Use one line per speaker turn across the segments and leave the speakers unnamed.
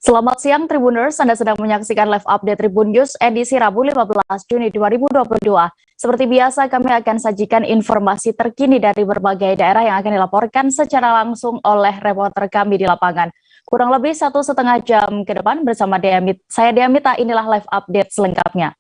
Selamat siang Tribuners, Anda sedang menyaksikan live update Tribun News edisi Rabu 15 Juni 2022. Seperti biasa kami akan sajikan informasi terkini dari berbagai daerah yang akan dilaporkan secara langsung oleh reporter kami di lapangan. Kurang lebih 1,5 jam ke depan bersama saya Diamita, inilah live update selengkapnya.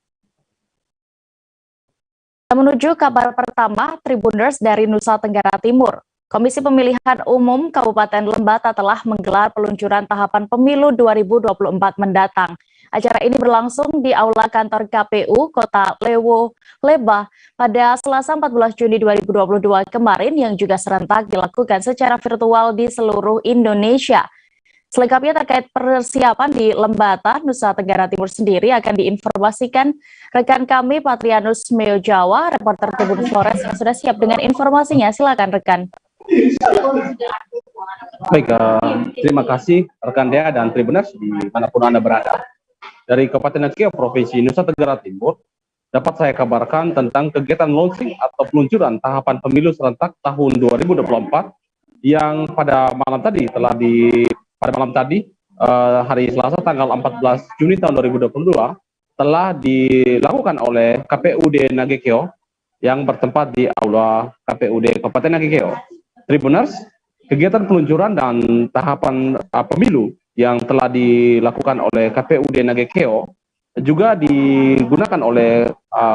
Kita menuju kabar pertama Tribuners dari Nusa Tenggara Timur. Komisi Pemilihan Umum Kabupaten Lembata telah menggelar peluncuran tahapan pemilu 2024 mendatang. Acara ini berlangsung di Aula Kantor KPU Kota Lewo, Lebah pada Selasa 14 Juni 2022 kemarin yang juga serentak dilakukan secara virtual di seluruh Indonesia. Selengkapnya terkait persiapan di Lembata, Nusa Tenggara Timur sendiri akan diinformasikan rekan kami Patrianus Meo Jawa, reporter Tribun Flores yang sudah siap dengan informasinya. Silakan rekan.
Baik, terima kasih rekan Dea dan Tribuners dimanapun Anda berada. Dari Kabupaten Akio, Provinsi Nusa Tenggara Timur, dapat saya kabarkan tentang kegiatan launching atau peluncuran tahapan pemilu serentak tahun 2024 yang pada malam tadi, hari Selasa tanggal 14 Juni tahun 2022 telah dilakukan oleh KPUD Nagekeo yang bertempat di Aula KPUD Kabupaten Nagekeo. Tribuners, kegiatan peluncuran dan tahapan pemilu yang telah dilakukan oleh KPUD Nagekeo juga digunakan oleh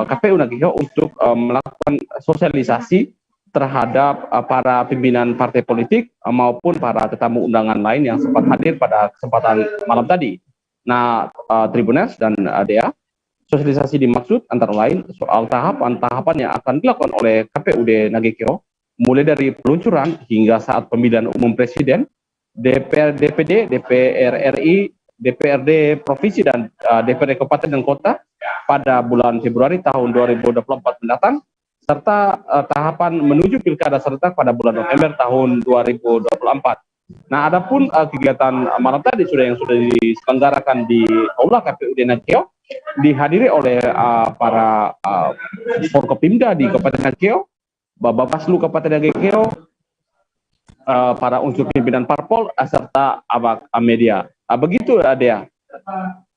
KPU Nagekeo untuk melakukan sosialisasi terhadap para pimpinan partai politik maupun para tetamu undangan lain yang sempat hadir pada kesempatan malam tadi. Nah, Tribuners dan Dea, sosialisasi dimaksud antara lain soal tahapan-tahapan yang akan dilakukan oleh KPUD Nagekeo, mulai dari peluncuran hingga saat pemilihan umum presiden, DPR, DPD, DPR RI, DPRD provinsi dan DPRD kabupaten dan kota pada bulan Februari tahun 2024 mendatang, serta tahapan menuju pilkada serentak pada bulan November tahun 2024. Nah, adapun kegiatan malam tadi sudah diselenggarakan di Aula KPUD Nagekeo, dihadiri oleh para Forkopimda di Kabupaten Nagekeo, Bawaslu Kabupaten Nagekeo, para unsur pimpinan parpol serta awak media. Begitu, Dea.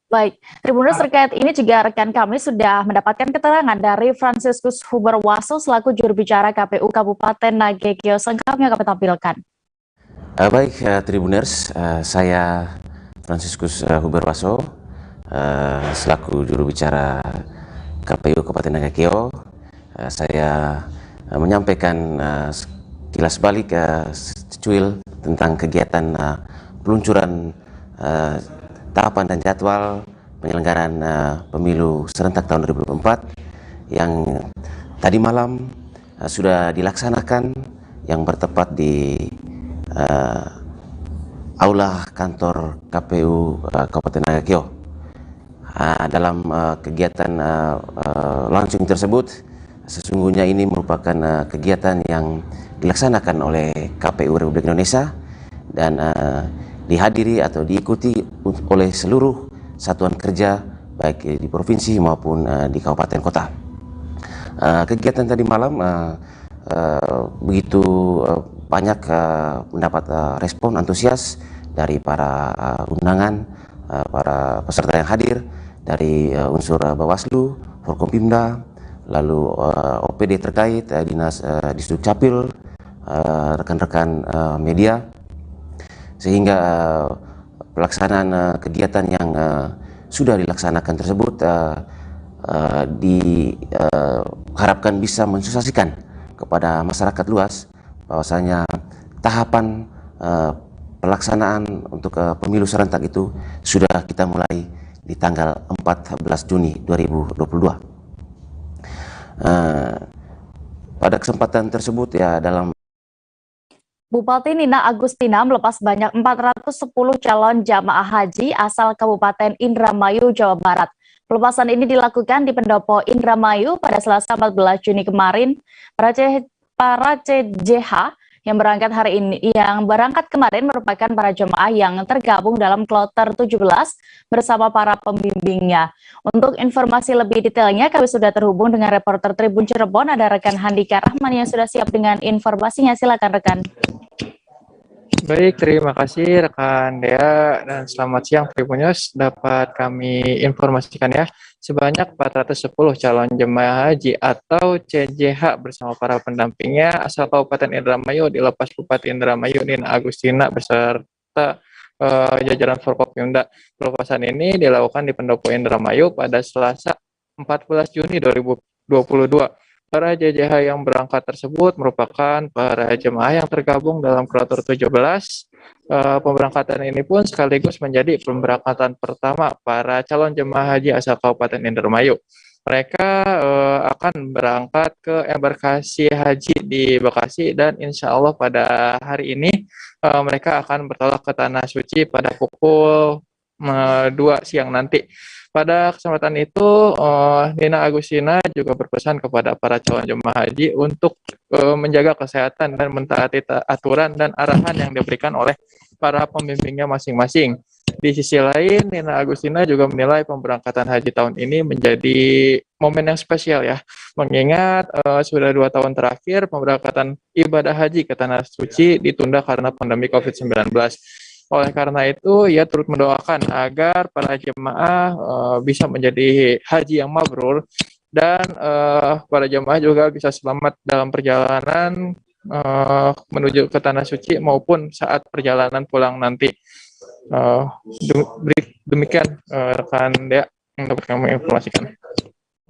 Baik, Tribuners, terkait ini juga rekan kami sudah mendapatkan keterangan dari Franciscus Huberwaso selaku juru bicara KPU Kabupaten Nagekeo. Selengkapnya kami tampilkan.
Baik, Tribuners, saya Franciscus Huberwaso selaku juru bicara KPU Kabupaten Nagekeo. Saya menyampaikan kilas balik secuil tentang kegiatan peluncuran tahapan dan jadwal penyelenggaraan pemilu serentak tahun 2024 yang tadi malam sudah dilaksanakan, yang bertepat di Aula Kantor KPU Kabupaten Nagekeo. Dalam kegiatan launching tersebut, sesungguhnya ini merupakan kegiatan yang dilaksanakan oleh KPU Republik Indonesia dan dihadiri atau diikuti oleh seluruh satuan kerja baik di provinsi maupun di kabupaten kota. Kegiatan tadi malam begitu banyak mendapat respon antusias dari para undangan, para peserta yang hadir dari unsur Bawaslu, Forkopimda, lalu OPD terkait, Dinas Disduk Capil, rekan-rekan media, sehingga pelaksanaan kegiatan yang sudah dilaksanakan tersebut diharapkan bisa mensosialisasikan kepada masyarakat luas bahwasanya tahapan pelaksanaan untuk pemilu serentak itu sudah kita mulai di tanggal 14 Juni 2022. Pada kesempatan tersebut dalam
Bupati Nina Agustina melepas banyak 410 calon jamaah haji asal Kabupaten Indramayu, Jawa Barat. Pelepasan ini dilakukan di Pendopo Indramayu pada Selasa 14 Juni kemarin. Para CJH yang berangkat kemarin merupakan para jemaah yang tergabung dalam kloter 17 bersama para pembimbingnya. Untuk informasi lebih detailnya, kami sudah terhubung dengan reporter Tribun Cirebon, ada rekan Handika Rahman yang sudah siap dengan informasinya. Silakan rekan.
Baik, terima kasih rekan Dea dan selamat siang Tribunnews. Dapat kami informasikan ya, sebanyak 410 calon jemaah haji atau CJH bersama para pendampingnya asal Kabupaten Indramayu dilepas Bupati Indramayu Nina Agustina beserta jajaran Forkopimda. Pelepasan ini dilakukan di Pendopo Indramayu pada Selasa 14 Juni 2022. Para JJH yang berangkat tersebut merupakan para jemaah yang tergabung dalam Kloter 17. Pemberangkatan ini pun sekaligus menjadi pemberangkatan pertama para calon jemaah haji asal Kabupaten Indramayu. Mereka akan berangkat ke embarkasi haji di Bekasi dan insya Allah pada hari ini mereka akan bertolak ke Tanah Suci pada pukul 2 siang nanti. Pada kesempatan itu, Nina Agustina juga berpesan kepada para calon jemaah haji untuk menjaga kesehatan dan mentaati aturan dan arahan yang diberikan oleh para pembimbingnya masing-masing. Di sisi lain, Nina Agustina juga menilai pemberangkatan haji tahun ini menjadi momen yang spesial ya, mengingat sudah 2 tahun terakhir pemberangkatan ibadah haji ke Tanah Suci ditunda karena pandemi COVID-19. Oleh karena itu, ia turut mendoakan agar para jemaah bisa menjadi haji yang mabrur dan para jemaah juga bisa selamat dalam perjalanan menuju ke Tanah Suci maupun saat perjalanan pulang nanti. Demikian rekan Dea yang dapat kami informasikan.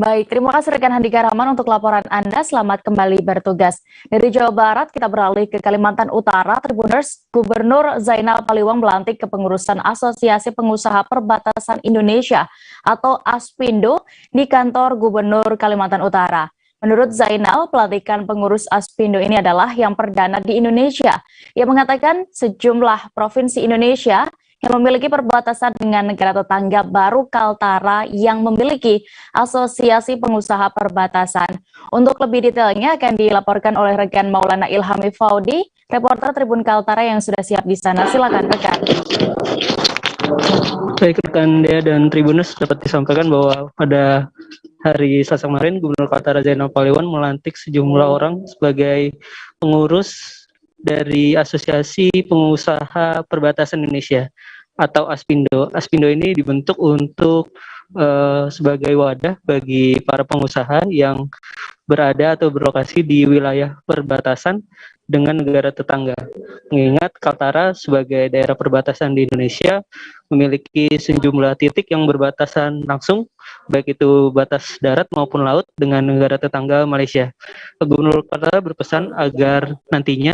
Baik, terima kasih rekan Handika Rahman untuk laporan Anda. Selamat kembali bertugas. Dari Jawa Barat, kita beralih ke Kalimantan Utara. Tribuners, Gubernur Zainal Paliwang melantik kepengurusan Asosiasi Pengusaha Perbatasan Indonesia atau ASPINDO di kantor Gubernur Kalimantan Utara. Menurut Zainal, pelantikan pengurus ASPINDO ini adalah yang perdana di Indonesia. Ia mengatakan sejumlah provinsi Indonesia yang memiliki perbatasan dengan negara tetangga baru Kaltara yang memiliki Asosiasi Pengusaha Perbatasan. Untuk lebih detailnya akan dilaporkan oleh rekan Maulana Ilhami Faudi, reporter Tribun Kaltara yang sudah siap di sana. Silakan rekan.
Baik rekan Dea dan Tribunus, dapat disampaikan bahwa pada hari Selasa kemarin Gubernur Kaltara Zainal Paliwang melantik sejumlah orang sebagai pengurus dari Asosiasi Pengusaha Perbatasan Indonesia atau ASPINDO. ASPINDO ini dibentuk untuk sebagai wadah bagi para pengusaha yang berada atau berlokasi di wilayah perbatasan dengan negara tetangga. Mengingat Kaltara sebagai daerah perbatasan di Indonesia memiliki sejumlah titik yang berbatasan langsung, baik itu batas darat maupun laut dengan negara tetangga Malaysia. Gubernur Kaltara berpesan agar nantinya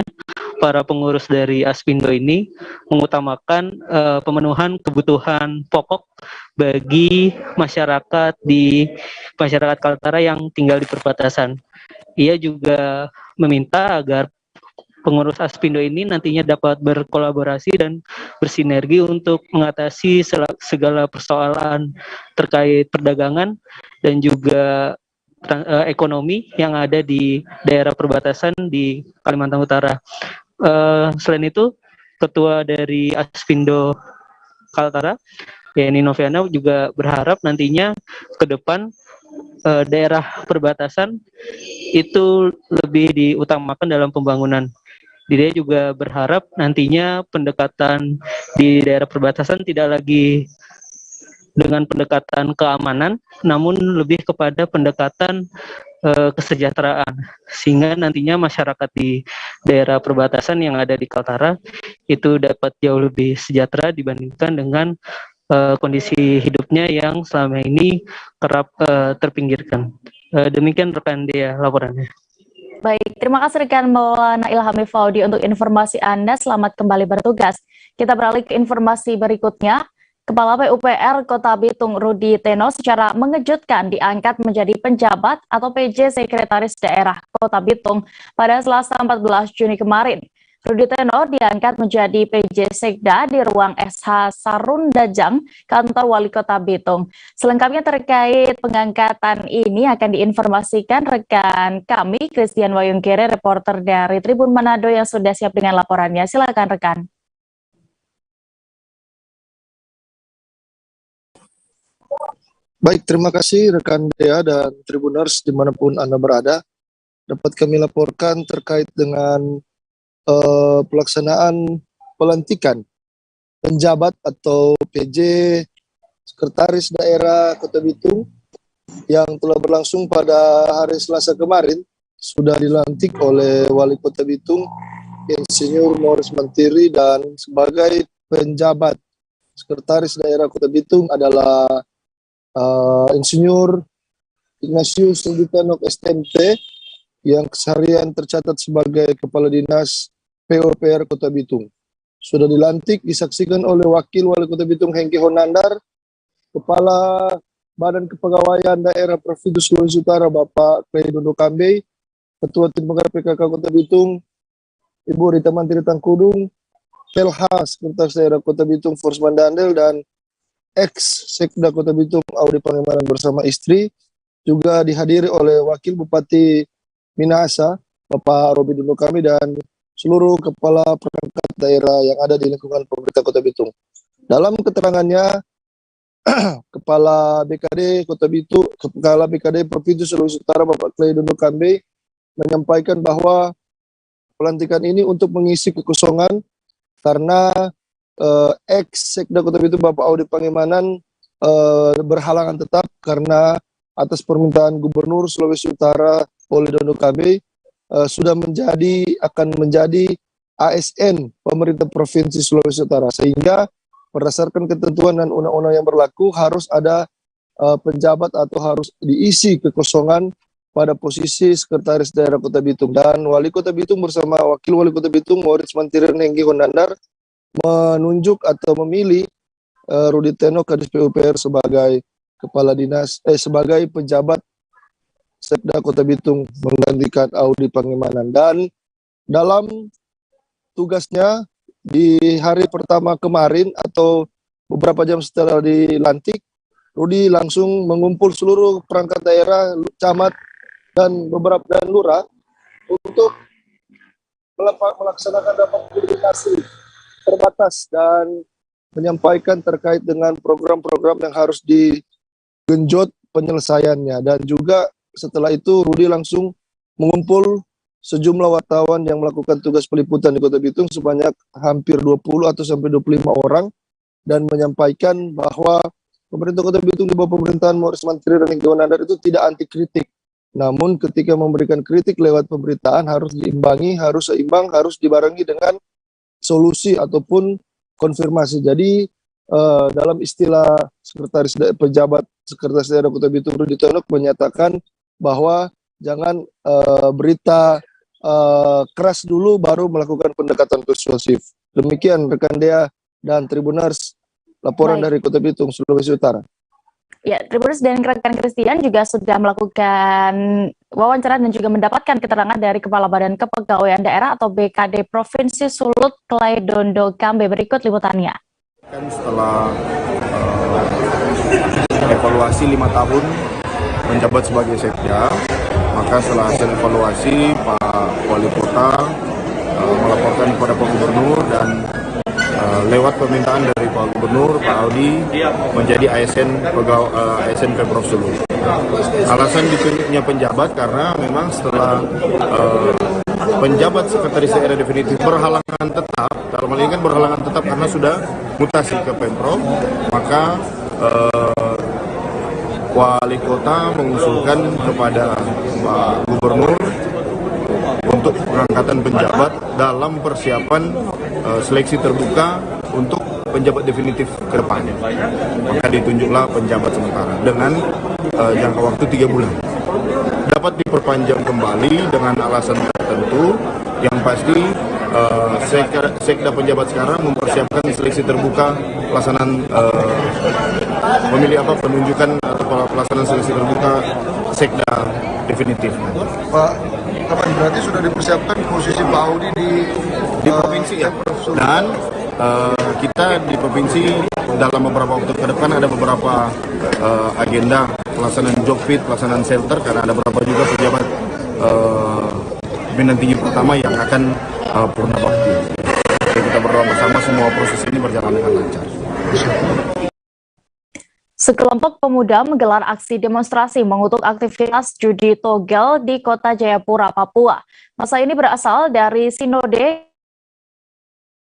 para pengurus dari ASPINDO ini mengutamakan pemenuhan kebutuhan pokok bagi masyarakat Kaltara yang tinggal di perbatasan. Ia juga meminta agar pengurus ASPINDO ini nantinya dapat berkolaborasi dan bersinergi untuk mengatasi segala persoalan terkait perdagangan dan juga ekonomi yang ada di daerah perbatasan di Kalimantan Utara. Selain itu, Ketua dari ASPINDO Kaltara, Yeni Noviana, juga berharap nantinya ke depan daerah perbatasan itu lebih diutamakan dalam pembangunan. Dia juga berharap nantinya pendekatan di daerah perbatasan tidak lagi dengan pendekatan keamanan, namun lebih kepada pendekatan kesejahteraan, sehingga nantinya masyarakat di daerah perbatasan yang ada di Kaltara itu dapat jauh lebih sejahtera dibandingkan dengan kondisi hidupnya yang selama ini kerap terpinggirkan. Demikian rekan Dea laporannya.
Baik, terima kasih rekan Maulana Ilhami Faudi untuk informasi Anda. Selamat kembali bertugas. Kita beralih ke informasi berikutnya. Kepala PUPR Kota Bitung Rudi Teno secara mengejutkan diangkat menjadi penjabat atau PJ Sekretaris Daerah Kota Bitung pada Selasa 14 Juni kemarin. Rudi Teno diangkat menjadi PJ Sekda di ruang SH Sarun Dajang, kantor Wali Kota Bitung. Selengkapnya terkait pengangkatan ini akan diinformasikan rekan kami, Christian Wayungkere, reporter dari Tribun Manado yang sudah siap dengan laporannya. Silakan rekan.
Baik, terima kasih rekan Dea dan Tribuners dimanapun Anda berada. Dapat kami laporkan terkait dengan pelaksanaan pelantikan penjabat atau PJ Sekretaris Daerah Kota Bitung yang telah berlangsung pada hari Selasa kemarin sudah dilantik oleh Wali Kota Bitung Insinyur Morris Mantiri, dan sebagai penjabat Sekretaris Daerah Kota Bitung adalah Insinyur Ignatius Sugitanok STMT yang keseharian tercatat sebagai Kepala Dinas PUPR Kota Bitung. Sudah dilantik disaksikan oleh Wakil Wali Kota Bitung Hengki Honandar, Kepala Badan Kepegawaian Daerah Provinsi Sulawesi Utara Bapak Clay Dondo Kambe, Ketua Tim Penggerak PKK Kota Bitung Ibu Rita Mantiri Tangkudung, Kelha Sekretaris Daerah Kota Bitung Forsman Dandel, dan ex-Sekda Kota Bitung Audi Pangemanan bersama istri. Juga dihadiri oleh Wakil Bupati Minahasa Bapak Robi Dondo Kami dan seluruh kepala perangkat daerah yang ada di lingkungan pemerintah Kota Bitung. Dalam keterangannya, Kepala BKD Kota Bitung, Kepala BKD Provinsi Sulawesi Utara Bapak Clay Dondo Kambe menyampaikan bahwa pelantikan ini untuk mengisi kekosongan karena ex-Sekda Kota Bitung Bapak Audi Pangemanan berhalangan tetap karena atas permintaan Gubernur Sulawesi Utara Oli Dondo Kambe akan menjadi ASN pemerintah Provinsi Sulawesi Utara, sehingga berdasarkan ketentuan dan undang-undang yang berlaku harus ada penjabat atau harus diisi kekosongan pada posisi Sekretaris Daerah Kota Bitung, dan Wali Kota Bitung bersama Wakil Wali Kota Bitung Morris Mantiri Hengki Honandar menunjuk atau memilih Rudi Teno Kadis PUPR sebagai Kepala Dinas sebagai penjabat Sekda Kota Bitung menggantikan Audi Pangemanan. Dan dalam tugasnya di hari pertama kemarin atau beberapa jam setelah dilantik, Rudi langsung mengumpul seluruh perangkat daerah, camat dan lurah untuk melaksanakan rapat koordinasi terbatas dan menyampaikan terkait dengan program-program yang harus digenjot penyelesaiannya. Dan juga setelah itu Rudi langsung mengumpul sejumlah wartawan yang melakukan tugas peliputan di Kota Bitung sebanyak hampir 20 atau sampai 25 orang, dan menyampaikan bahwa pemerintah Kota Bitung di bawah pemerintahan Morris Mantiri dan Hengki Honandar itu tidak anti kritik. Namun ketika memberikan kritik lewat pemberitaan harus diimbangi, harus seimbang, harus dibarengi dengan solusi ataupun konfirmasi. Jadi dalam istilah pejabat Sekretaris Daerah Kota Bitung Rudi Teno menyatakan bahwa jangan berita keras dulu baru melakukan pendekatan persuasif. Demikian rekan Dea dan Tribuners, laporan dari Kota Bitung, Sulawesi Utara.
Ya, Tribuners dan rekan Christian juga sudah melakukan wawancara dan juga mendapatkan keterangan dari Kepala Badan Kepegawaian Daerah atau BKD Provinsi Sulut Clay Dondo Kambe. Berikut liputannya.
Setelah evaluasi 5 tahun menjabat sebagai Sekda, maka setelah hasil evaluasi Pak Wali Kota melaporkan kepada Pak Gubernur, dan lewat permintaan dari Pak Gubernur, Pak Audi menjadi ASN Pemprov Sulut. Alasan ditunjuknya penjabat karena memang setelah penjabat Sekretaris Daerah definitif berhalangan tetap, dalam hal ini kan berhalangan tetap karena sudah mutasi ke Pemprov, maka Wali Kota mengusulkan kepada Pak Gubernur untuk pengangkatan penjabat dalam persiapan seleksi terbuka untuk penjabat definitif ke depannya. Maka ditunjuklah penjabat sementara dengan jangka waktu 3 bulan. Dapat diperpanjang kembali dengan alasan tertentu, yang pasti Sekda penjabat sekarang mempersiapkan seleksi terbuka pelaksanaan penunjukan atau pelaksanaan seleksi terbuka Sekda definitif.
Pak, kapan berarti sudah dipersiapkan posisi Pak Audi di
provinsi ya? Dan kita di provinsi dalam beberapa waktu ke depan ada beberapa agenda pelaksanaan job fit, pelaksanaan shelter, karena ada beberapa juga pejabat pimpinan tinggi pertama yang akan purna bakti. Jadi kita berdoa bersama semua proses ini berjalan dengan lancar.
Sekelompok pemuda menggelar aksi demonstrasi mengutuk aktivitas judi togel di Kota Jayapura, Papua. Masa ini berasal dari Sinode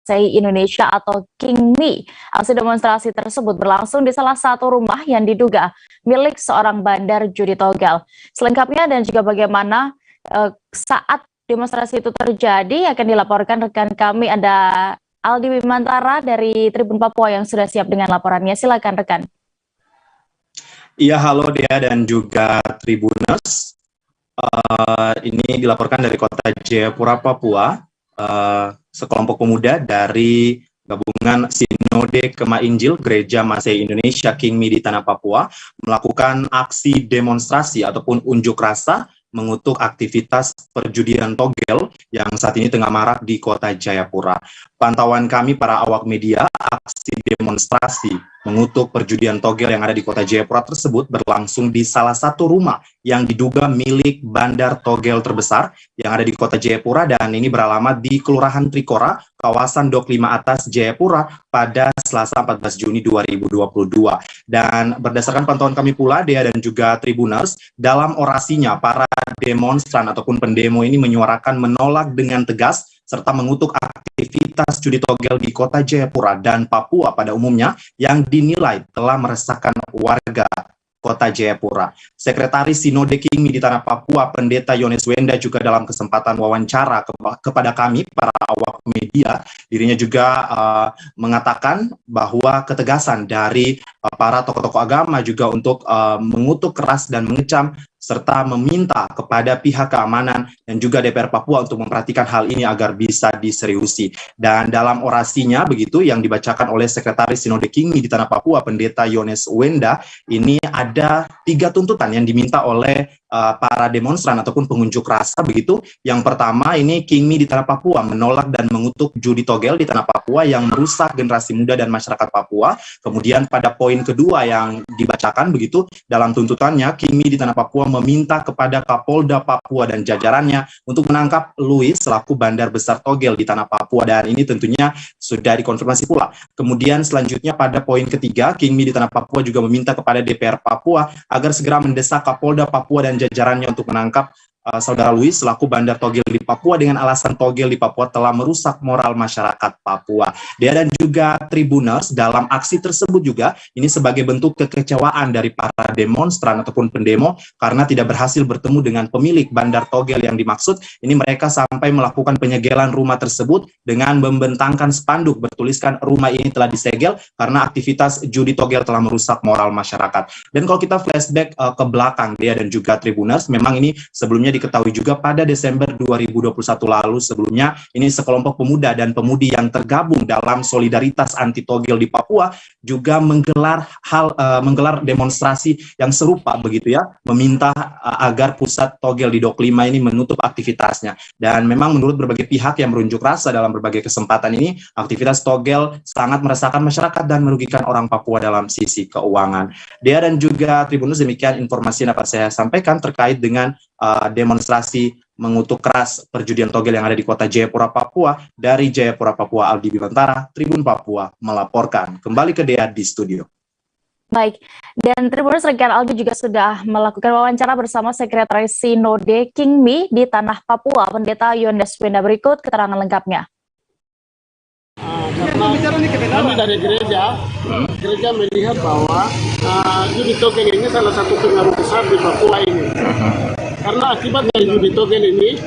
Masehi Indonesia atau KINGMI. Aksi demonstrasi tersebut berlangsung di salah satu rumah yang diduga milik seorang bandar judi togel. Selengkapnya dan juga bagaimana saat demonstrasi itu terjadi akan dilaporkan rekan kami, ada Aldi Bimantara dari Tribun Papua yang sudah siap dengan laporannya. Silakan rekan.
Iya, halo Dea dan juga Tribuners. Ini dilaporkan dari kota Jayapura, Papua. Sekelompok pemuda dari gabungan Sinode Kema Injil Gereja Masehi Indonesia KINGMI di Tanah Papua melakukan aksi demonstrasi ataupun unjuk rasa mengutuk aktivitas perjudian togel yang saat ini tengah marak di kota Jayapura. Pantauan kami para awak media, aksi demonstrasi mengutuk perjudian togel yang ada di kota Jayapura tersebut berlangsung di salah satu rumah yang diduga milik bandar togel terbesar yang ada di kota Jayapura, dan ini beralamat di Kelurahan Trikora, kawasan Dok 5 Atas, Jayapura pada Selasa 14 Juni 2022. Dan berdasarkan pantauan kami pula, Dea dan juga Tribuners, dalam orasinya para demonstran ataupun pendemo ini menyuarakan menolak dengan tegas serta mengutuk aktivitas judi togel di kota Jayapura dan Papua pada umumnya yang dinilai telah meresahkan warga kota Jayapura. Sekretaris Sinode KINGMI di Tanah Papua, Pendeta Yones Wenda, juga dalam kesempatan wawancara kepada kami, para awak media, dirinya juga mengatakan bahwa ketegasan dari para tokoh-tokoh agama juga untuk mengutuk keras dan mengecam serta meminta kepada pihak keamanan dan juga DPR Papua untuk memperhatikan hal ini agar bisa diseriusi. Dan dalam orasinya begitu yang dibacakan oleh Sekretaris Sinode KINGMI di Tanah Papua, Pendeta Yones Wenda, ini ada 3 tuntutan yang diminta oleh para demonstran ataupun pengunjuk rasa begitu. Yang pertama, ini KINGMI di Tanah Papua menolak dan mengutuk judi togel di Tanah Papua yang merusak generasi muda dan masyarakat Papua. Kemudian pada poin kedua yang dibacakan begitu dalam tuntutannya, KINGMI di Tanah Papua meminta kepada Kapolda Papua dan jajarannya untuk menangkap Louis selaku bandar besar togel di Tanah Papua, dan ini tentunya sudah dikonfirmasi pula. Kemudian selanjutnya pada poin ketiga, KINGMI di Tanah Papua juga meminta kepada DPR Papua agar segera mendesak Kapolda Papua dan jajarannya untuk menangkap Saudara Louis selaku bandar togel di Papua dengan alasan togel di Papua telah merusak moral masyarakat Papua. Dia dan juga Tribuners, dalam aksi tersebut juga ini sebagai bentuk kekecewaan dari para demonstran ataupun pendemo karena tidak berhasil bertemu dengan pemilik bandar togel yang dimaksud. Ini mereka sampai melakukan penyegelan rumah tersebut dengan membentangkan spanduk bertuliskan rumah ini telah disegel karena aktivitas judi togel telah merusak moral masyarakat. Dan kalau kita flashback ke belakang, dia dan juga Tribuners, memang ini sebelumnya diketahui juga pada Desember 2021 lalu, sebelumnya ini sekelompok pemuda dan pemudi yang tergabung dalam solidaritas anti togel di Papua juga menggelar demonstrasi yang serupa begitu ya, meminta agar pusat togel di Dok 5 ini menutup aktivitasnya. Dan memang menurut berbagai pihak yang berunjuk rasa dalam berbagai kesempatan ini, aktivitas togel sangat meresahkan masyarakat dan merugikan orang Papua dalam sisi keuangan. Dia dan juga Tribuners, demikian informasi yang dapat saya sampaikan terkait dengan demonstrasi mengutuk keras perjudian togel yang ada di kota Jayapura, Papua. Dari Jayapura, Papua, Aldi Bimantara, Tribun Papua melaporkan. Kembali ke Dea di studio.
Baik, dan Tribuners, rekan Aldi juga sudah melakukan wawancara bersama Sekretaris Sinode KINGMI di Tanah Papua, Pendeta Yones Wenda. Berikut keterangan lengkapnya.
Kami dari gereja melihat bahwa judi togel ini salah satu pengaruh besar di Papua ini. Karena akibat dari judi togel ini,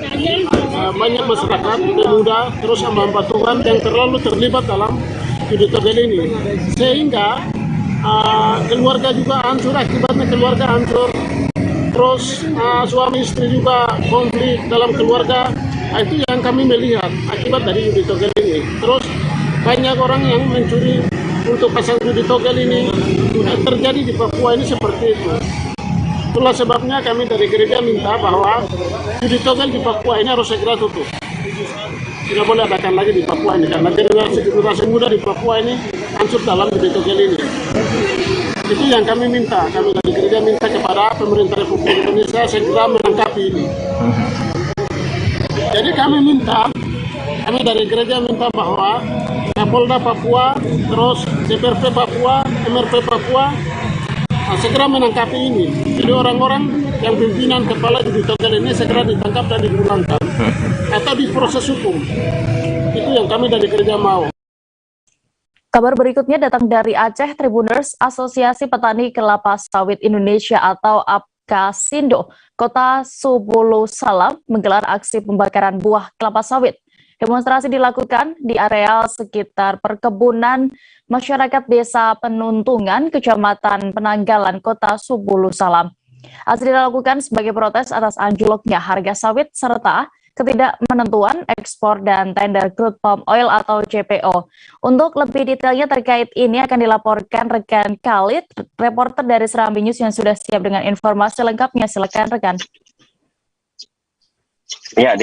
banyak masyarakat pemuda terus hamba Tuhan yang terlalu terlibat dalam judi togel ini. Sehingga keluarga juga hancur, akibatnya keluarga hancur. Terus suami istri juga konflik dalam keluarga. Itu yang kami melihat akibat dari judi togel ini. Terus banyak orang yang mencuri untuk pasang judi togel ini. Terjadi di Papua ini seperti itu. Itulah sebabnya kami dari gereja minta bahwa judi togel di Papua ini harus segera tutup. Tidak boleh adakan lagi di Papua ini, karena generasi muda di Papua ini hancur dalam judi togel ini. Itu yang kami minta. Kami dari gereja minta kepada pemerintah Republik Indonesia segera menangkapi ini. Jadi kami dari gereja minta bahwa Kapolda Papua, terus DPRP Papua, MRP Papua segera menangkapi ini. Jadi orang-orang yang pimpinan kepala judi togel ini segera ditangkap dan dipulangkan atau diproses hukum. Itu yang kami dari gereja mau.
Kabar berikutnya datang dari Aceh. Tribuners, Asosiasi Petani Kelapa Sawit Indonesia atau APKASindo, Kota Subulu Salam menggelar aksi pembakaran buah kelapa sawit. Demonstrasi dilakukan di areal sekitar perkebunan masyarakat Desa Penuntungan, Kecamatan Penanggalan, Kota Subulu Salam. Aksi dilakukan sebagai protes atas anjloknya harga sawit serta ketidakmenentuan ekspor dan tender crude palm oil atau CPO. Untuk lebih detailnya terkait ini akan dilaporkan rekan Khalid, reporter dari Serambi News yang sudah siap dengan informasi lengkapnya. Silakan rekan.
Ya,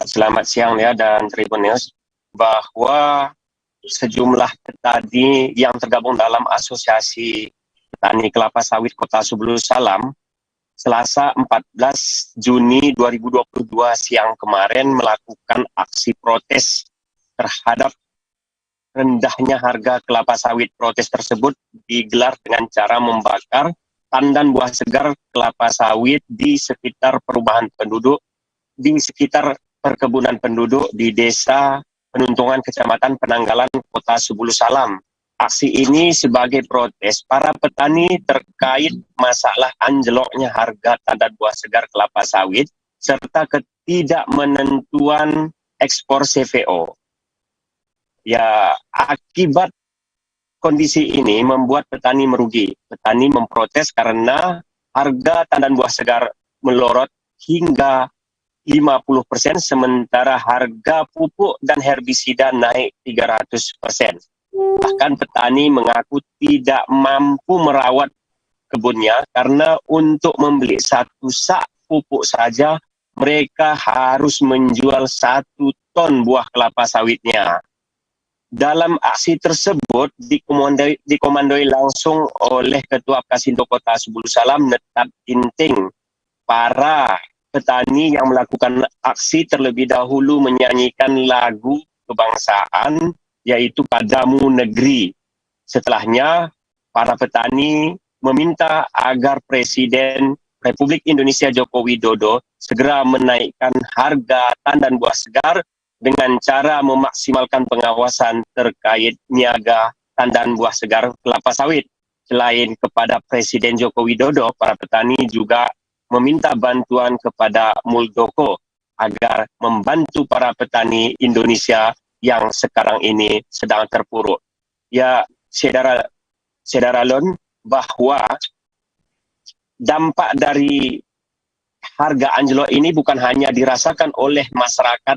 selamat siang ya dan Tribun News, bahwa sejumlah petani yang tergabung dalam Asosiasi Petani Kelapa Sawit Kota Subulu Salam Selasa 14 Juni 2022 siang kemarin melakukan aksi protes terhadap rendahnya harga kelapa sawit. Protes tersebut digelar dengan cara membakar tandan buah segar kelapa sawit di sekitar perumahan penduduk, di sekitar perkebunan penduduk di Desa Penuntungan, Kecamatan Penanggalan, Kota Subulu Salam. Aksi ini sebagai protes para petani terkait masalah anjloknya harga tandan buah segar kelapa sawit serta ketidakmenentuan ekspor CPO. Ya, akibat kondisi ini membuat petani merugi. Petani memprotes karena harga tandan buah segar melorot hingga 50%, sementara harga pupuk dan herbisida naik 300%. Bahkan petani mengaku tidak mampu merawat kebunnya karena untuk membeli satu sak pupuk saja mereka harus menjual 1 ton buah kelapa sawitnya. Dalam aksi tersebut dikomandoi langsung oleh Ketua APKASindo Kota Subulu Salam, Netat Tinting. Para petani yang melakukan aksi terlebih dahulu menyanyikan lagu kebangsaan yaitu Padamu Negeri. Setelahnya, para petani meminta agar Presiden Republik Indonesia Joko Widodo segera menaikkan harga tandan buah segar dengan cara memaksimalkan pengawasan terkait niaga tandan buah segar kelapa sawit. Selain kepada Presiden Joko Widodo, para petani juga meminta bantuan kepada Muldoko agar membantu para petani Indonesia yang sekarang ini sedang terpuruk. Ya, saudara Lon, bahwa dampak dari harga anjlok ini bukan hanya dirasakan oleh masyarakat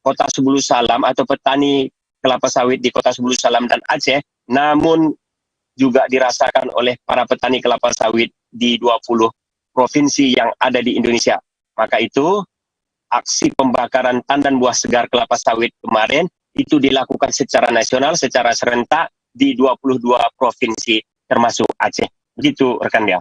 Kota Subulu Salam atau petani kelapa sawit di Kota Subulu Salam dan Aceh, namun juga dirasakan oleh para petani kelapa sawit di 20 provinsi yang ada di Indonesia. Maka itu, aksi pembakaran tandan buah segar kelapa sawit kemarin itu dilakukan secara nasional, secara serentak di 22 provinsi termasuk Aceh. Begitu rekan dia.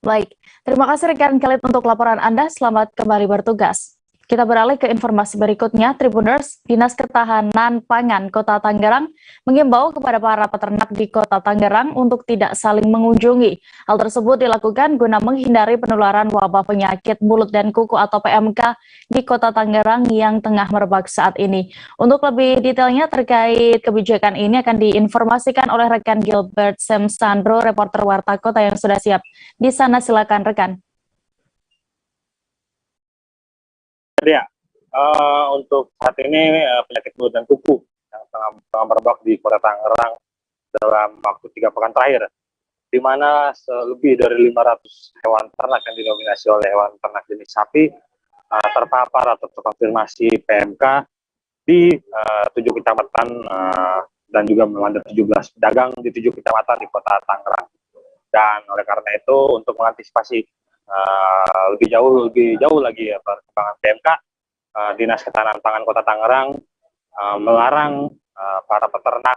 Baik, terima kasih rekan Khalid untuk laporan Anda. Selamat kembali bertugas. Kita beralih ke informasi berikutnya. Tribuners, Dinas Ketahanan Pangan Kota Tangerang mengimbau kepada para peternak di Kota Tangerang untuk tidak saling mengunjungi. Hal tersebut dilakukan guna menghindari penularan wabah penyakit mulut dan kuku atau PMK di Kota Tangerang yang tengah merebak saat ini. Untuk lebih detailnya terkait kebijakan ini akan diinformasikan oleh rekan Gilbert Semsandro, reporter Warta Kota yang sudah siap. Di sana silakan rekan.
Ya, untuk saat ini penyakit mulut dan kuku yang tengah merebak di Kota Tangerang dalam waktu 3 pekan terakhir, di mana lebih dari 500 hewan ternak yang didominasi oleh hewan ternak jenis sapi terpapar atau terkonfirmasi PMK di 7 kecamatan dan juga melanda 17 pedagang di 7 kecamatan di Kota Tangerang. Dan oleh karena itu, untuk mengantisipasi lebih jauh lagi ya perkembangan PMK, Dinas Ketahanan Pangan Kota Tangerang melarang para peternak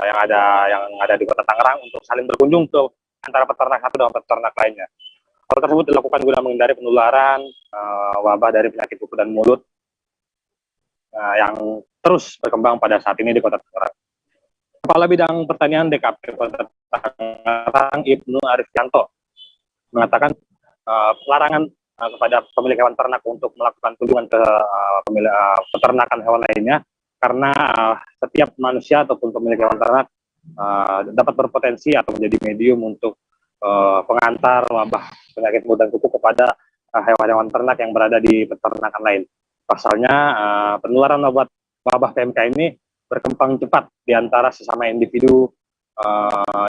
yang ada di Kota Tangerang untuk saling berkunjung ke antara peternak satu dengan peternak lainnya. Hal tersebut dilakukan guna menghindari penularan wabah dari penyakit kuku dan mulut yang terus berkembang pada saat ini di Kota Tangerang. Kepala Bidang Pertanian DKP Kota Tangerang, Ibnu Arifianto, mengatakan larangan kepada pemilik hewan ternak untuk melakukan kunjungan ke peternakan hewan lainnya, karena setiap manusia ataupun pemilik hewan ternak dapat berpotensi atau menjadi medium untuk pengantar wabah penyakit mulut dan kuku kepada hewan-hewan ternak yang berada di peternakan lain. Pasalnya penularan wabah PMK ini berkembang cepat di antara sesama individu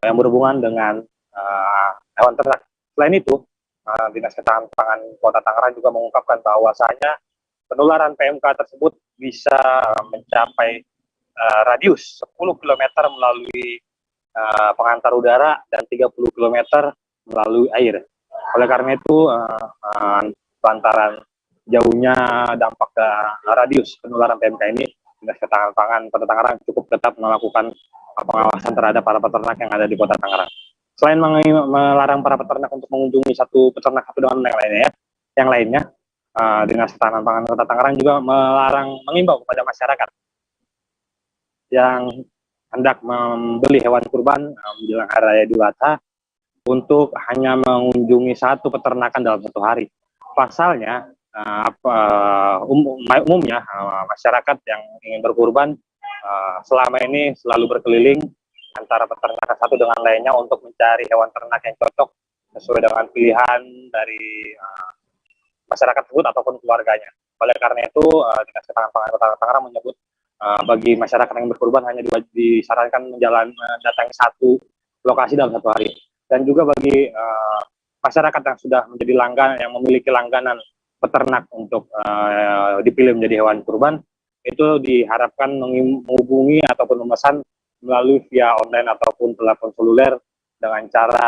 yang berhubungan dengan hewan ternak. Selain itu, Dinas Ketahanan Pangan Kota Tangerang juga mengungkapkan bahwasanya penularan PMK tersebut bisa mencapai radius 10 km melalui pengantar udara dan 30 km melalui air. Oleh karena itu, lantaran jauhnya dampak ke radius penularan PMK ini, Dinas Ketahanan Pangan Kota Tangerang cukup ketat melakukan pengawasan terhadap para peternak yang ada di Kota Tangerang. Selain melarang para peternak untuk mengunjungi satu peternak satu dengan yang lainnya, Dinas Ketahanan Pangan Kota Tangerang juga mengimbau kepada masyarakat yang hendak membeli hewan kurban menjelang Hari Raya Idul Adha untuk hanya mengunjungi satu peternakan dalam satu hari. Pasalnya, umumnya masyarakat yang ingin berkurban selama ini selalu berkeliling antara peternakan satu dengan lainnya untuk mencari hewan ternak yang cocok sesuai dengan pilihan dari masyarakat tersebut ataupun keluarganya. Oleh karena itu, Dinas Ketahanan Pangan Kota Tangerang menyebut bagi masyarakat yang berkurban hanya disarankan mendatangi satu lokasi dalam satu hari. Dan juga bagi masyarakat yang sudah menjadi yang memiliki langganan peternak untuk dipilih menjadi hewan kurban, itu diharapkan menghubungi ataupun memesan melalui via online ataupun telepon seluler dengan cara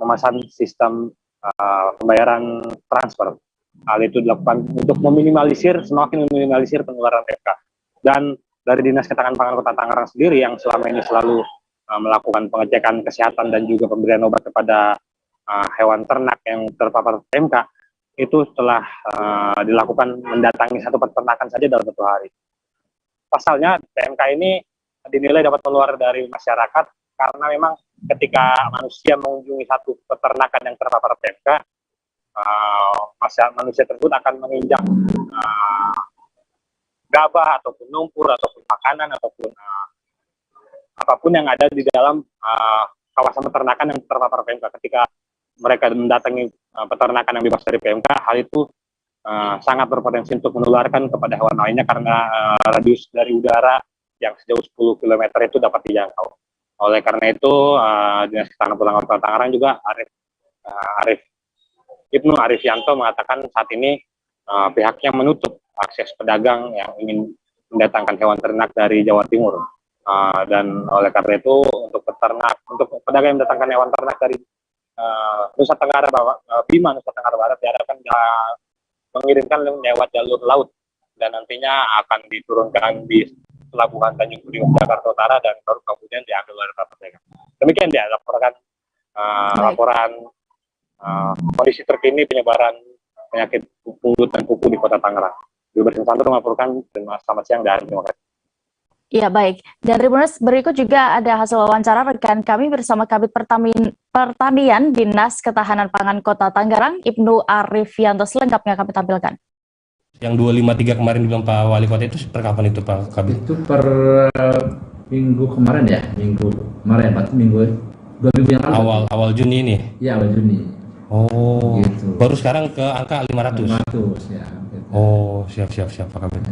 memesan sistem pembayaran transfer. Hal itu dilakukan untuk semakin meminimalisir penularan PMK. Dan dari Dinas Ketahanan Pangan Kota Tangerang sendiri yang selama ini selalu melakukan pengecekan kesehatan dan juga pemberian obat kepada hewan ternak yang terpapar PMK, itu telah dilakukan mendatangi satu peternakan saja dalam satu hari. Pasalnya PMK ini dinilai dapat menular dari masyarakat karena memang ketika manusia mengunjungi satu peternakan yang terpapar PMK, manusia tersebut akan menginjak gabah ataupun lumpur ataupun makanan ataupun apapun yang ada di dalam kawasan peternakan yang terpapar PMK. Ketika mereka mendatangi peternakan yang bebas dari PMK, hal itu sangat berpotensi untuk menularkan kepada hewan lainnya karena radius dari udara yang sejauh 10 km itu dapat dijangkau. Oleh karena itu, Dinas Ketahanan Pangan Kota Tangerang juga Ibnu Arifianto mengatakan saat ini pihaknya menutup akses pedagang yang ingin mendatangkan hewan ternak dari Jawa Timur. Dan oleh karena itu untuk pedagang yang mendatangkan hewan ternak dari Nusa Tenggara Bima Nusa Tenggara Barat diharapkan mengirimkan lewat jalur laut dan nantinya akan diturunkan di Pelabuhan Tanjung Priok Jakarta Utara dan baru kemudian diambil oleh para pedagang. Demikian dia laporan kondisi terkini penyebaran penyakit mulut dan kuku di Kota Tangerang. Wilbersin Santur melaporkan. Selamat siang dan terima kasih.
Ya, baik. Dan Tribuners, berikut juga ada hasil wawancara rekan kami bersama Kabid Pertanian Dinas Ketahanan Pangan Kota Tangerang, Ibnu Arifianto. Selengkapnya kami tampilkan.
Yang 253 kemarin dibilang Pak Wali Kota itu per kapan itu Pak Kabid?
Itu per minggu kemarin ya, berarti minggu 2 minggu yang lalu.
Awal Juni ini?
Iya, awal Juni.
Oh, gitu. Baru sekarang ke angka 500? 500,
ya. Gitu.
Oh, siap Pak Kabid.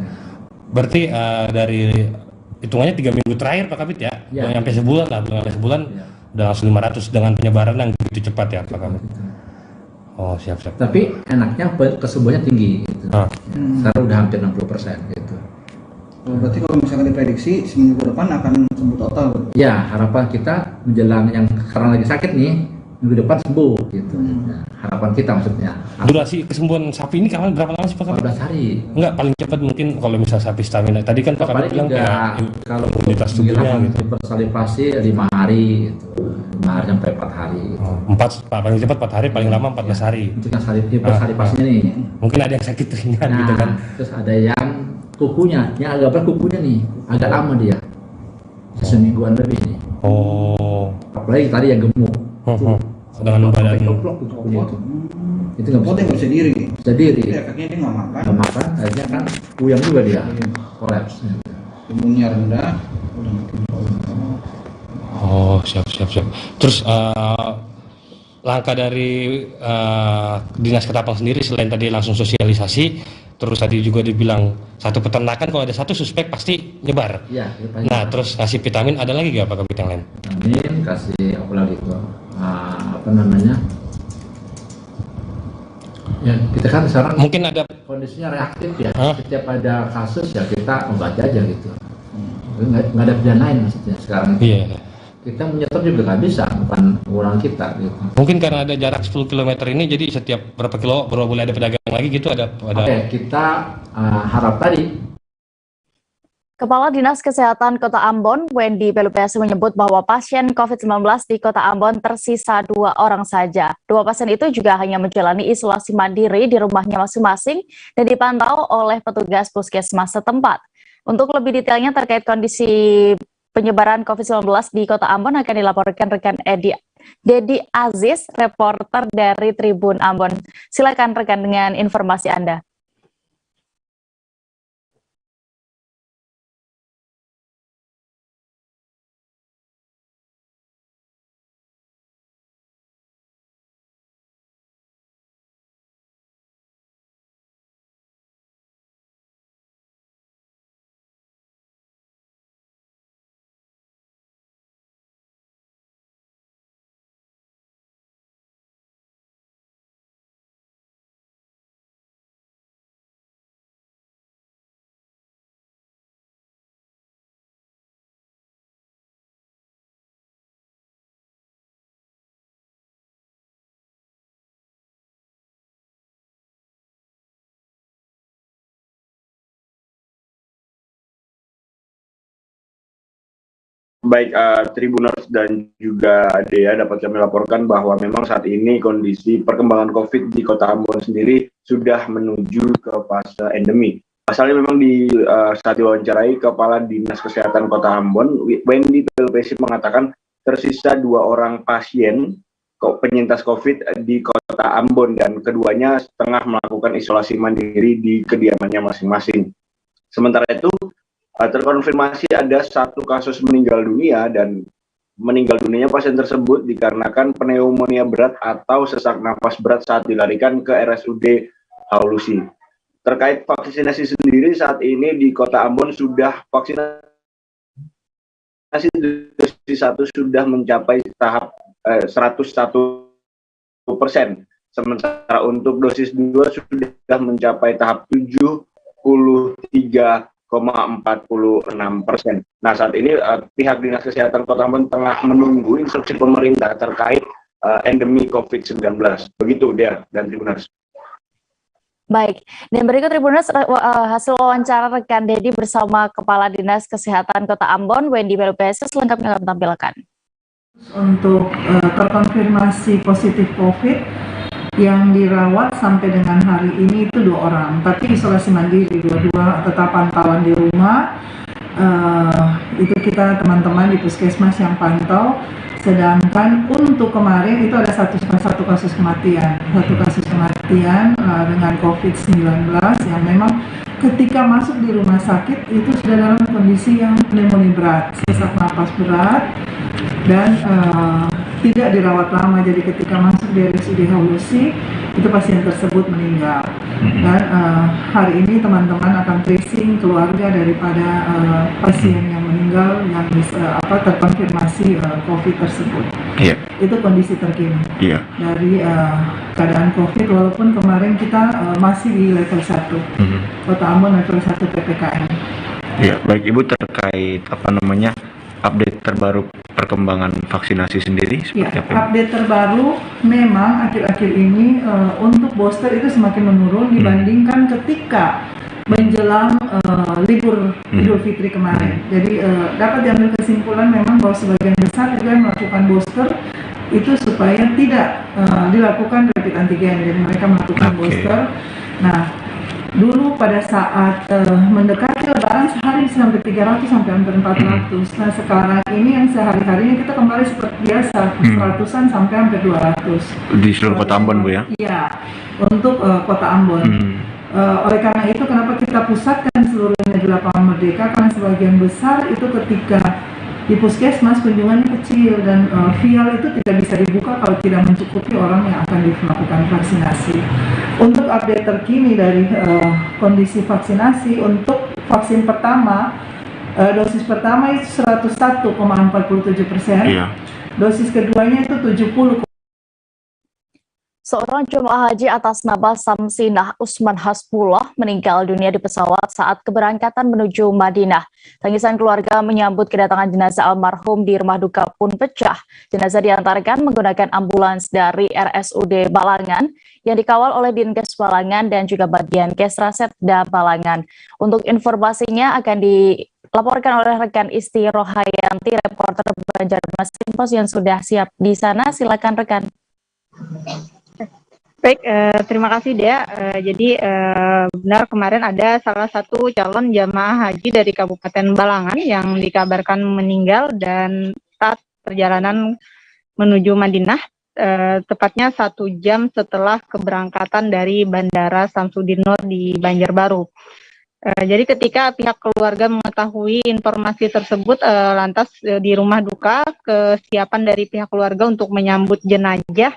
Berarti dari hitungannya 3 minggu terakhir Pak Kabid ya? Belum sampai sebulan lah, udah langsung 500 dengan penyebaran yang begitu cepat ya Pak Kabid? Oh, siap.
Tapi enaknya kesembuhannya tinggi gitu. Sekarang udah hampir 60% gitu.
Berarti kalau misalkan diprediksi seminggu ke depan akan sembuh total?
Ya, harapan kita menjelang yang sekarang lagi sakit nih, minggu depan sembuh gitu. Nah, harapan kita maksudnya.
Durasi kesembuhan sapi ini berapa lama sih Pak Kabid?
14 hari.
Enggak, paling cepat mungkin kalau misal sapi stamina. Tadi kan Pak Kabid bilang
kalau
imunitas tubuhnya gitu.
Bersalivasi 5 hari gitu. 5 hari sampai 4 hari gitu.
Paling cepat 4 hari, paling lama 14 hari.
Untuk yang salivasinya nih.
Mungkin ada yang sakit ringan gitu kan.
Terus ada yang kukunya, yang agak berat kukunya nih, agak lama dia. Semingguan lebih nih.
Oh.
Apalagi tadi yang gemuk.
dengan badan
itu nggak
Potnya nggak bisa diri.
bisa diri,
Ya, kakinya dia nggak makan.
nggak makan, akhirnya kan puyeng juga dia, kolaps.
Imunnya rendah, udah makin
Oh, siap. Terus langkah dari Dinas Ketapang sendiri selain tadi langsung sosialisasi, terus tadi juga dibilang satu peternakan kalau ada satu suspek pasti nyebar.
Iya.
Nah, terus kasih vitamin ada lagi gak Pak Kabit yang lain?
Vitamin, kasih apa lagi tuh? Apa namanya? Ya kita kan sekarang
mungkin ada
kondisinya reaktif ya. Setiap ada kasus ya kita obati aja gitu. Nggak ada pilihan lain maksudnya sekarang.
Iya.
Kita menyetor juga nggak bisa, bukan ulang kita gitu.
Mungkin karena ada jarak 10 km ini, jadi setiap berapa kilo baru boleh ada pedagang lagi gitu ada.
Oke, kita harap tadi.
Kepala Dinas Kesehatan Kota Ambon, Wendy Pelupesi menyebut bahwa pasien COVID-19 di Kota Ambon tersisa 2 orang saja. 2 pasien itu juga hanya menjalani isolasi mandiri di rumahnya masing-masing dan dipantau oleh petugas puskesmas setempat. Untuk lebih detailnya terkait kondisi penyebaran COVID-19 di Kota Ambon akan dilaporkan rekan Dedi Aziz, reporter dari Tribun Ambon. Silakan rekan dengan informasi Anda.
Baik Tribuners dan juga Dea, dapat kami laporkan bahwa memang saat ini kondisi perkembangan COVID di Kota Ambon sendiri sudah menuju ke fase endemi. Pasalnya memang saat diwawancarai Kepala Dinas Kesehatan Kota Ambon, Wendy Pelupesi mengatakan tersisa 2 orang pasien penyintas COVID di Kota Ambon dan keduanya tengah melakukan isolasi mandiri di kediamannya masing-masing. Sementara itu terkonfirmasi ada 1 kasus meninggal dunia dan meninggal dunia pasien tersebut dikarenakan pneumonia berat atau sesak napas berat saat dilarikan ke RSUD Haulusi. Terkait vaksinasi sendiri saat ini di Kota Ambon sudah vaksinasi dosis 1 sudah mencapai tahap 101%, sementara untuk dosis 2 sudah mencapai tahap 73,46%. Nah, saat ini pihak Dinas Kesehatan Kota Ambon tengah menunggu instruksi pemerintah terkait endemi COVID-19. Begitu dia dan Tribuners.
Baik, dan berikut Tribuners hasil wawancara rekan Dedi bersama Kepala Dinas Kesehatan Kota Ambon, Wendy Pelupesi, selengkapnya kami tampilkan.
Untuk terkonfirmasi positif COVID yang dirawat sampai dengan hari ini itu 2 orang, tapi isolasi mandiri, 2 tetap pantauan di rumah. Itu kita teman-teman di puskesmas yang pantau. Sedangkan untuk kemarin itu ada satu kasus kematian, dengan COVID-19 yang memang ketika masuk di rumah sakit itu sudah dalam kondisi yang pneumonia berat, sesak napas berat, dan tidak dirawat lama. Jadi ketika masuk di RSUD Haulusi itu pasien tersebut meninggal. Dan hari ini teman-teman akan tracing keluarga daripada pasien yang meninggal yang terkonfirmasi COVID tersebut.
Iya.
Itu kondisi terkini dari keadaan COVID, walaupun kemarin kita masih di level 1, Kota Ambon level 1 PPKM.
Iya, baik Ibu, terkait update terbaru perkembangan vaksinasi sendiri seperti apa?
Update terbaru memang akhir-akhir ini untuk booster itu semakin menurun dibandingkan ketika menjelang libur Idul Fitri kemarin. Jadi dapat diambil kesimpulan memang bahwa sebagian besar juga yang melakukan booster itu supaya tidak dilakukan rapid antigen, jadi mereka melakukan booster. Nah, Dulu pada saat mendekati lebaran sehari bisa sampai 300 sampai hampir 400. Nah sekarang ini yang sehari-harinya kita kembali seperti biasa, 100-an sampai hampir 200.
Di seluruh kota Ambon, Bu, ya?
Iya, untuk kota Ambon. Oleh karena itu kenapa kita pusatkan seluruhnya di lapangan Merdeka, karena sebagian besar itu ketika di puskesmas kunjungannya kecil dan vial itu tidak bisa dibuka kalau tidak mencukupi orang yang akan dilakukan vaksinasi. Untuk update terkini dari kondisi vaksinasi, untuk vaksin pertama, dosis pertama itu 101,47%, dosis keduanya itu 70.
Seorang jemaah haji atas nama Samsinah Usman Hasbullah meninggal dunia di pesawat saat keberangkatan menuju Madinah. Tangisan keluarga menyambut kedatangan jenazah almarhum di rumah duka pun pecah. Jenazah diantarkan menggunakan ambulans dari RSUD Balangan yang dikawal oleh Dinkes Balangan dan juga bagian Kesrasetda Balangan. Untuk informasinya akan dilaporkan oleh rekan Isti Rohayanti, reporter Banjarmasin Pos yang sudah siap di sana. Silakan rekan.
Baik, terima kasih Dea. Jadi benar kemarin ada salah satu calon jamaah haji dari Kabupaten Balangan yang dikabarkan meninggal dan saat perjalanan menuju Madinah, tepatnya 1 jam setelah keberangkatan dari Bandara Samsudin Nur di Banjarbaru. Jadi ketika pihak keluarga mengetahui informasi tersebut, lantas di rumah duka kesiapan dari pihak keluarga untuk menyambut jenazah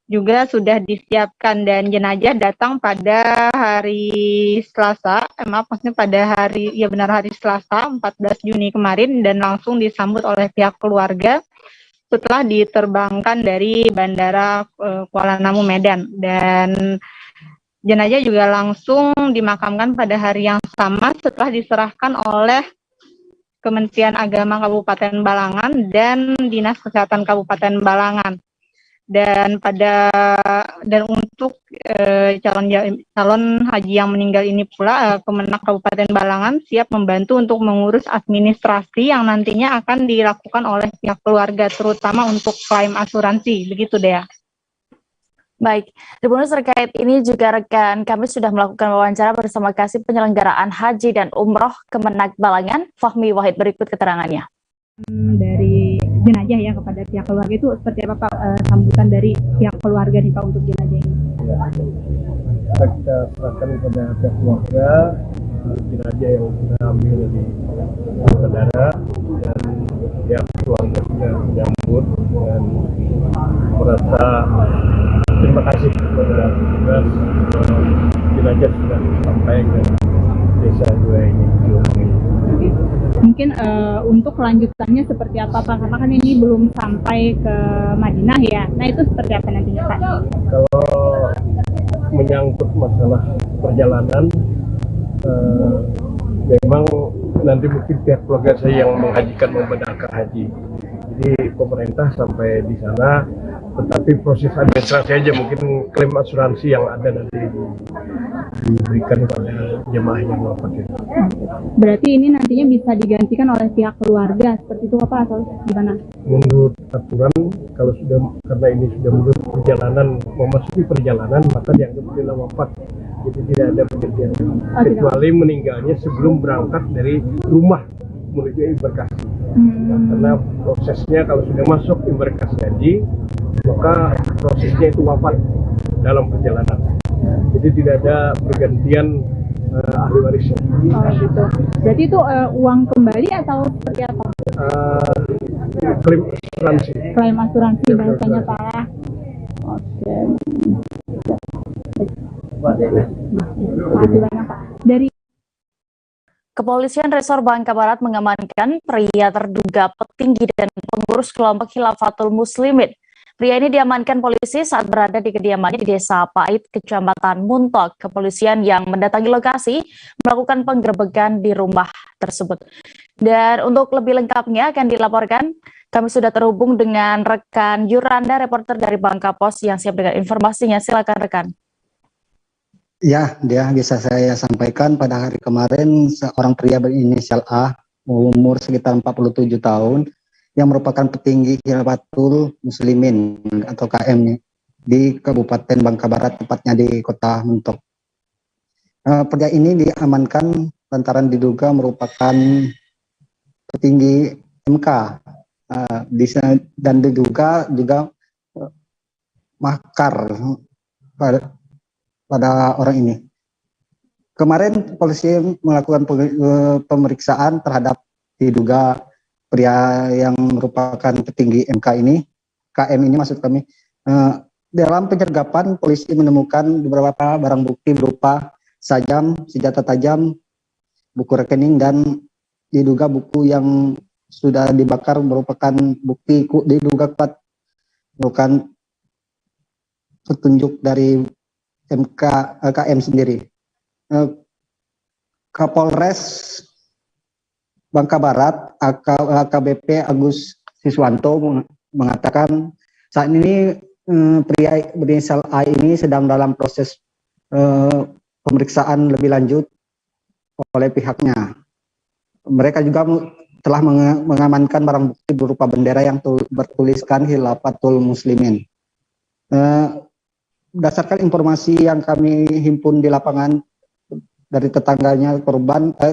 juga sudah disiapkan dan jenazah datang pada hari Selasa, maksudnya pada hari Selasa 14 Juni kemarin dan langsung disambut oleh pihak keluarga setelah diterbangkan dari Bandara Kuala Namu Medan, dan jenazah juga langsung dimakamkan pada hari yang sama setelah diserahkan oleh Kementerian Agama Kabupaten Balangan dan Dinas Kesehatan Kabupaten Balangan. Dan untuk calon haji yang meninggal ini pula, Kemenak Kabupaten Balangan siap membantu untuk mengurus administrasi yang nantinya akan dilakukan oleh pihak keluarga, terutama untuk klaim asuransi. Begitu Dea.
Baik, Tribuners, terkait ini juga rekan kami sudah melakukan wawancara bersama Kasih Penyelenggaraan Haji dan Umroh Kemenak Balangan, Fahmi Wahid. Berikut keterangannya.
Dari jenazah ya kepada pihak keluarga itu seperti apa Pak, sambutan dari pihak keluarga nih Pak untuk jenazah ini?
Ya, kita serahkan kepada pihak keluarga jenazah yang sudah ambil di bandara, dan pihak keluarga sudah menyambut dan merasa terima kasih kepada petugas jenazah sudah sampai ke desa 2 ini.
Mungkin untuk kelanjutannya seperti apa Pak? Karena kan ini belum sampai ke Madinah ya. Nah itu seperti apa nantinya Pak?
Kalau menyangkut masalah perjalanan, memang nanti mungkin pihak keluarga saya yang menghajikan membenarkan haji. Jadi pemerintah sampai di sana, tetapi proses administrasi aja, mungkin klaim asuransi yang ada nanti diberikan kepada jemaah yang wafat itu.
Berarti ini nantinya bisa digantikan oleh pihak keluarga seperti itu apa atau gimana?
Menurut aturan, kalau sudah, karena ini sudah menurut perjalanan, memasuki perjalanan, maka dianggap sudah wafat. Jadi tidak ada pergantian, kecuali meninggalnya sebelum berangkat dari rumah menuju embarkasi. Karena prosesnya kalau sudah masuk embarkasi haji, maka prosesnya itu wafat dalam perjalanan. Jadi tidak ada pergantian ahli warisnya.
Oh gitu. Berarti itu uang kembali atau seperti apa?
Klaim asuransi.
Klaim asuransi bahasanya Pak. Oke. Terima kasih banyak Pak. Dari
Kepolisian Resor Bangka Barat mengamankan pria terduga petinggi dan pengurus kelompok Khilafatul Muslimin. Pria ini diamankan polisi saat berada di kediamannya di Desa Pait, Kecamatan Muntok. Kepolisian yang mendatangi lokasi melakukan penggerebekan di rumah tersebut. Dan untuk lebih lengkapnya akan dilaporkan, kami sudah terhubung dengan rekan Yuranda, reporter dari Bangka Pos yang siap dengan informasinya. Silakan rekan.
Ya, dia bisa saya sampaikan pada hari kemarin seorang pria berinisial A, umur sekitar 47 tahun, yang merupakan petinggi Khilafatul Muslimin atau KM di Kabupaten Bangka Barat, tepatnya di Kota Muntok. Pria ini diamankan lantaran diduga merupakan petinggi MK dan diduga juga makar pada orang ini. Kemarin polisi melakukan pemeriksaan terhadap diduga pria yang merupakan petinggi MK ini, KM ini maksud kami. Dalam penyergapan polisi menemukan beberapa barang bukti berupa sajam, senjata tajam, buku rekening, dan diduga buku yang sudah dibakar merupakan bukti diduga kuat bukan petunjuk dari KM sendiri. Kapolres Bangka Barat AKBP Agus Siswanto mengatakan saat ini pria berinisial A ini sedang dalam proses pemeriksaan lebih lanjut oleh pihaknya. Mereka juga telah mengamankan barang bukti berupa bendera yang bertuliskan Khilafatul Muslimin. Berdasarkan informasi yang kami himpun di lapangan dari tetangganya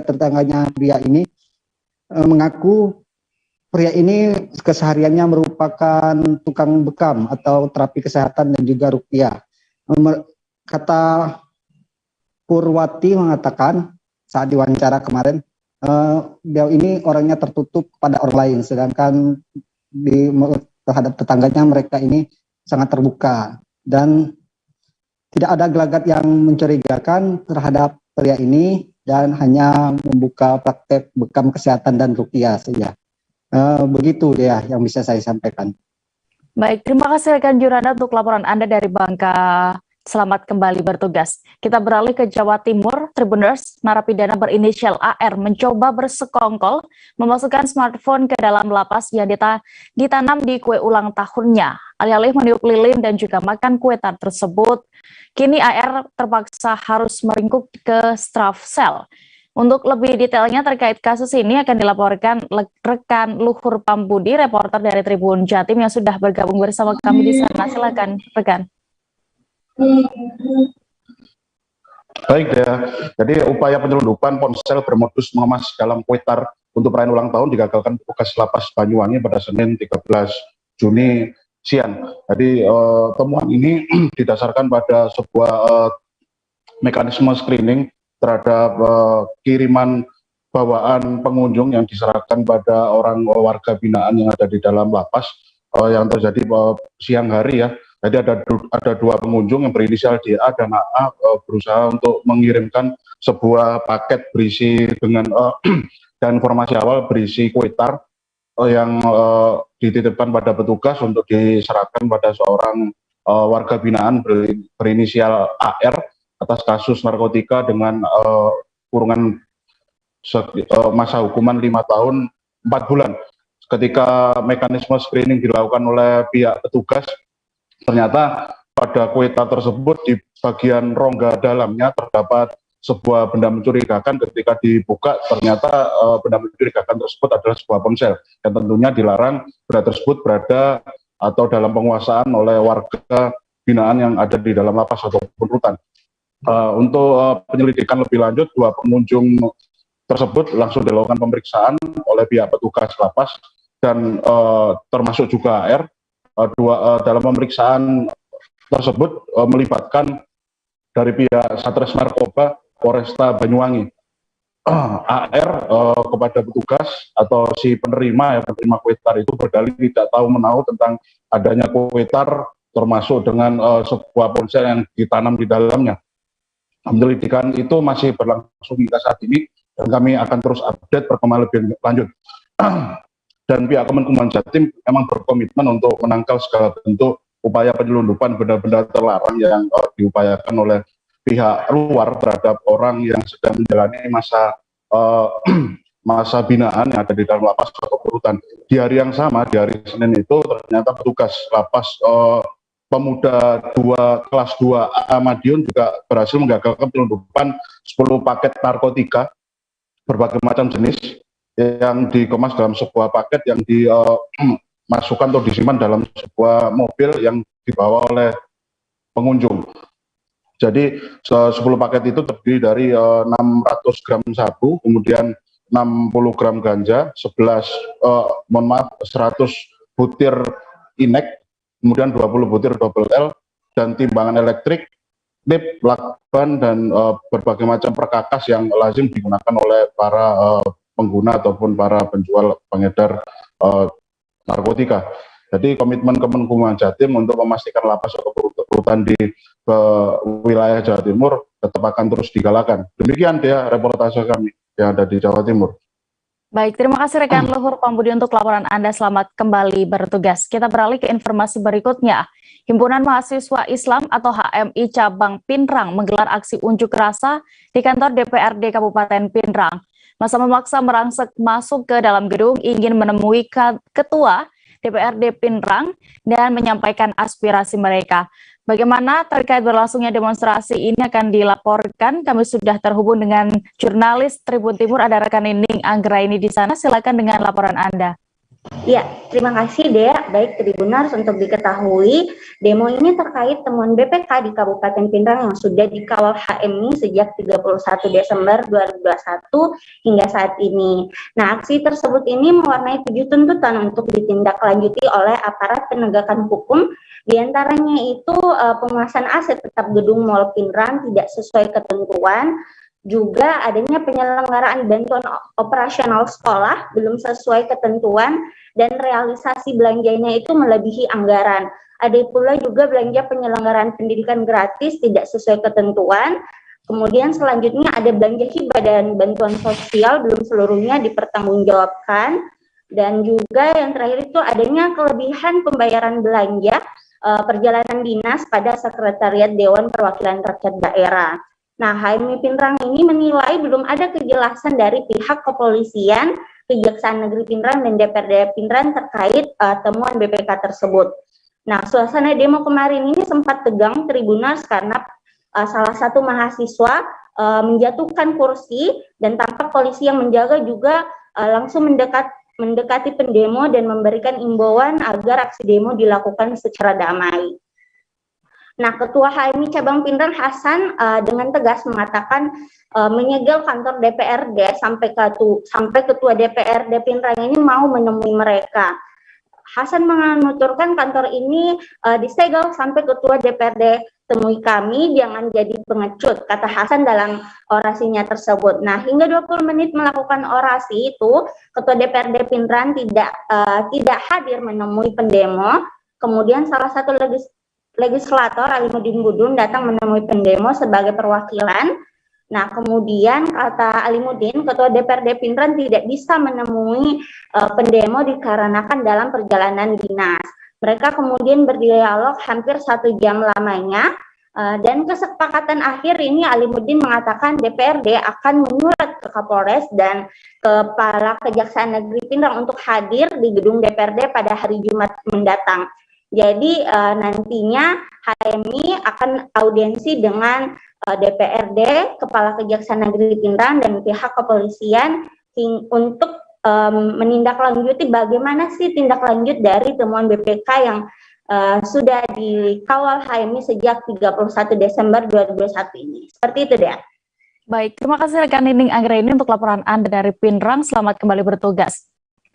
tetangganya pria ini mengaku pria ini kesehariannya merupakan tukang bekam atau terapi kesehatan dan juga ruqyah. Kata Purwati mengatakan saat diwawancara kemarin, beliau ini orangnya tertutup pada orang lain, sedangkan terhadap tetangganya mereka ini sangat terbuka dan tidak ada gelagat yang mencurigakan terhadap pria ini dan hanya membuka praktek bekam kesehatan dan ruqyah saja. Begitu dia yang bisa saya sampaikan.
Baik, terima kasih rekan Juranda untuk laporan Anda dari Bangka. Selamat kembali bertugas. Kita beralih ke Jawa Timur. Tribuners, narapidana berinisial AR mencoba bersekongkol memasukkan smartphone ke dalam lapas yang ditanam di kue ulang tahunnya. Alih-alih meniup lilin dan juga makan kue tar tersebut, kini AR terpaksa harus meringkuk ke strafe cell. Untuk lebih detailnya terkait kasus ini akan dilaporkan rekan Luhur Pambudi, reporter dari Tribun Jatim yang sudah bergabung bersama kami di sana. Silakan, rekan.
Baik ya, jadi upaya penyelundupan ponsel bermodus mengemas dalam kue tar untuk perayaan ulang tahun digagalkan petugas lapas Banyuwangi pada Senin 13 Juni siang. Jadi temuan ini didasarkan pada sebuah mekanisme screening terhadap kiriman bawaan pengunjung yang diserahkan pada orang warga binaan yang ada di dalam lapas yang terjadi siang hari ya. Jadi ada dua pengunjung yang berinisial DA dan AA berusaha untuk mengirimkan sebuah paket berisi dengan dan informasi awal berisi kue tar yang dititipkan pada petugas untuk diserahkan pada seorang warga binaan berinisial AR atas kasus narkotika dengan kurungan masa hukuman 5 tahun 4 bulan. Ketika mekanisme screening dilakukan oleh pihak petugas, ternyata pada kue tar tersebut di bagian rongga dalamnya terdapat sebuah benda mencurigakan. Ketika dibuka ternyata benda mencurigakan tersebut adalah sebuah ponsel yang tentunya dilarang benda tersebut berada atau dalam penguasaan oleh warga binaan yang ada di dalam lapas ataupun rutan. Untuk penyelidikan lebih lanjut, dua pengunjung tersebut langsung dilakukan pemeriksaan oleh pihak petugas lapas dan termasuk juga AR. Dalam pemeriksaan tersebut melibatkan dari pihak Satres Narkoba Polresta Banyuwangi. AR kepada petugas atau si penerima kue tar itu berdalih tidak tahu menahu tentang adanya kue tar termasuk dengan sebuah ponsel yang ditanam di dalamnya. Penyelidikan itu masih berlangsung hingga saat ini dan kami akan terus update perkembangan lebih lanjut. Dan pihak Kemenkumham Jatim memang berkomitmen untuk menangkal segala bentuk upaya penyelundupan benda-benda terlarang yang diupayakan oleh pihak luar terhadap orang yang sedang menjalani masa binaan yang ada di dalam lapas atau rutan. Di hari yang sama, di hari Senin itu ternyata petugas lapas Pemuda kelas 2A Madiun juga berhasil menggagalkan penyelundupan 10 paket narkotika berbagai macam jenis yang dikemas dalam sebuah paket yang dimasukkan atau disimpan dalam sebuah mobil yang dibawa oleh pengunjung. Jadi 10 paket itu terdiri dari 600 gram sabu, kemudian 60 gram ganja, 100 butir inek, kemudian 20 butir double L, dan timbangan elektrik, nip, lakban, dan berbagai macam perkakas yang lazim digunakan oleh para pengguna ataupun para penjual pengedar narkotika. Jadi komitmen Kemenkumham Jatim untuk memastikan lapas atau rutan di wilayah Jawa Timur tetap akan terus digalakan. Demikian dia reportase kami yang ada di Jawa Timur.
Baik, terima kasih rekan Luhur Pambudi untuk laporan Anda. Selamat kembali bertugas. Kita beralih ke informasi berikutnya. Himpunan Mahasiswa Islam atau HMI Cabang Pinrang menggelar aksi unjuk rasa di kantor DPRD Kabupaten Pinrang. Masa memaksa merangsek masuk ke dalam gedung ingin menemui Ketua DPRD Pinrang dan menyampaikan aspirasi mereka. Bagaimana terkait berlangsungnya demonstrasi ini akan dilaporkan. Kami sudah terhubung dengan jurnalis Tribun Timur, ada rekan Nining Anggraini di sana. Silakan dengan laporan Anda.
Ya, terima kasih Dea. Baik Tribuners, untuk diketahui, demo ini terkait temuan BPK di Kabupaten Pinrang yang sudah dikawal HMI sejak 31 Desember 2021 hingga saat ini. Nah, aksi tersebut ini mewarnai 7 tuntutan untuk ditindaklanjuti oleh aparat penegakan hukum. Di antaranya itu penguasaan aset tetap gedung Mall Pinrang tidak sesuai ketentuan, juga adanya penyelenggaraan bantuan operasional sekolah belum sesuai ketentuan, dan realisasi belanjanya itu melebihi anggaran. Ada pula juga belanja penyelenggaraan pendidikan gratis tidak sesuai ketentuan. Kemudian selanjutnya ada belanja hibah dan bantuan sosial belum seluruhnya dipertanggungjawabkan. Dan juga yang terakhir itu adanya kelebihan pembayaran belanja perjalanan dinas pada Sekretariat Dewan Perwakilan Rakyat Daerah. Nah, HMI Pinrang ini menilai belum ada kejelasan dari pihak kepolisian, Kejaksaan Negeri Pinrang, dan DPRD Pinrang terkait temuan BPK tersebut. Nah, suasana demo kemarin ini sempat tegang Tribuners karena salah satu mahasiswa menjatuhkan kursi, dan tampak polisi yang menjaga juga langsung mendekati pendemo dan memberikan imbauan agar aksi demo dilakukan secara damai. Nah, Ketua HMI Cabang Pinrang Hasan dengan tegas mengatakan menyegel kantor DPRD sampai Ketua DPRD Pinrang ini mau menemui mereka. Hasan menuturkan kantor ini disegel sampai Ketua DPRD temui kami, jangan jadi pengecut, kata Hasan dalam orasinya tersebut. Nah, hingga 20 menit melakukan orasi itu, Ketua DPRD Pinrang tidak hadir menemui pendemo. Kemudian salah satu legislator Alimuddin Budun datang menemui pendemo sebagai perwakilan. Nah, kemudian kata Alimuddin, Ketua DPRD Pinrang tidak bisa menemui pendemo dikarenakan dalam perjalanan dinas. Mereka kemudian berdialog hampir 1 jam lamanya, dan kesepakatan akhir ini Alimuddin mengatakan DPRD akan menyurat ke Kapolres dan Kepala Kejaksaan Negeri Pinrang untuk hadir di gedung DPRD pada hari Jumat mendatang. Jadi nantinya HMI akan audiensi dengan DPRD, Kepala Kejaksaan Negeri Pinrang, dan pihak kepolisian untuk menindaklanjuti bagaimana sih tindak lanjut dari temuan BPK yang sudah dikawal HMI sejak 31 Desember 2021 ini. Seperti itu, Dea.
Baik, terima kasih rekan Nining Anggraini untuk laporan Anda dari Pinrang. Selamat kembali bertugas.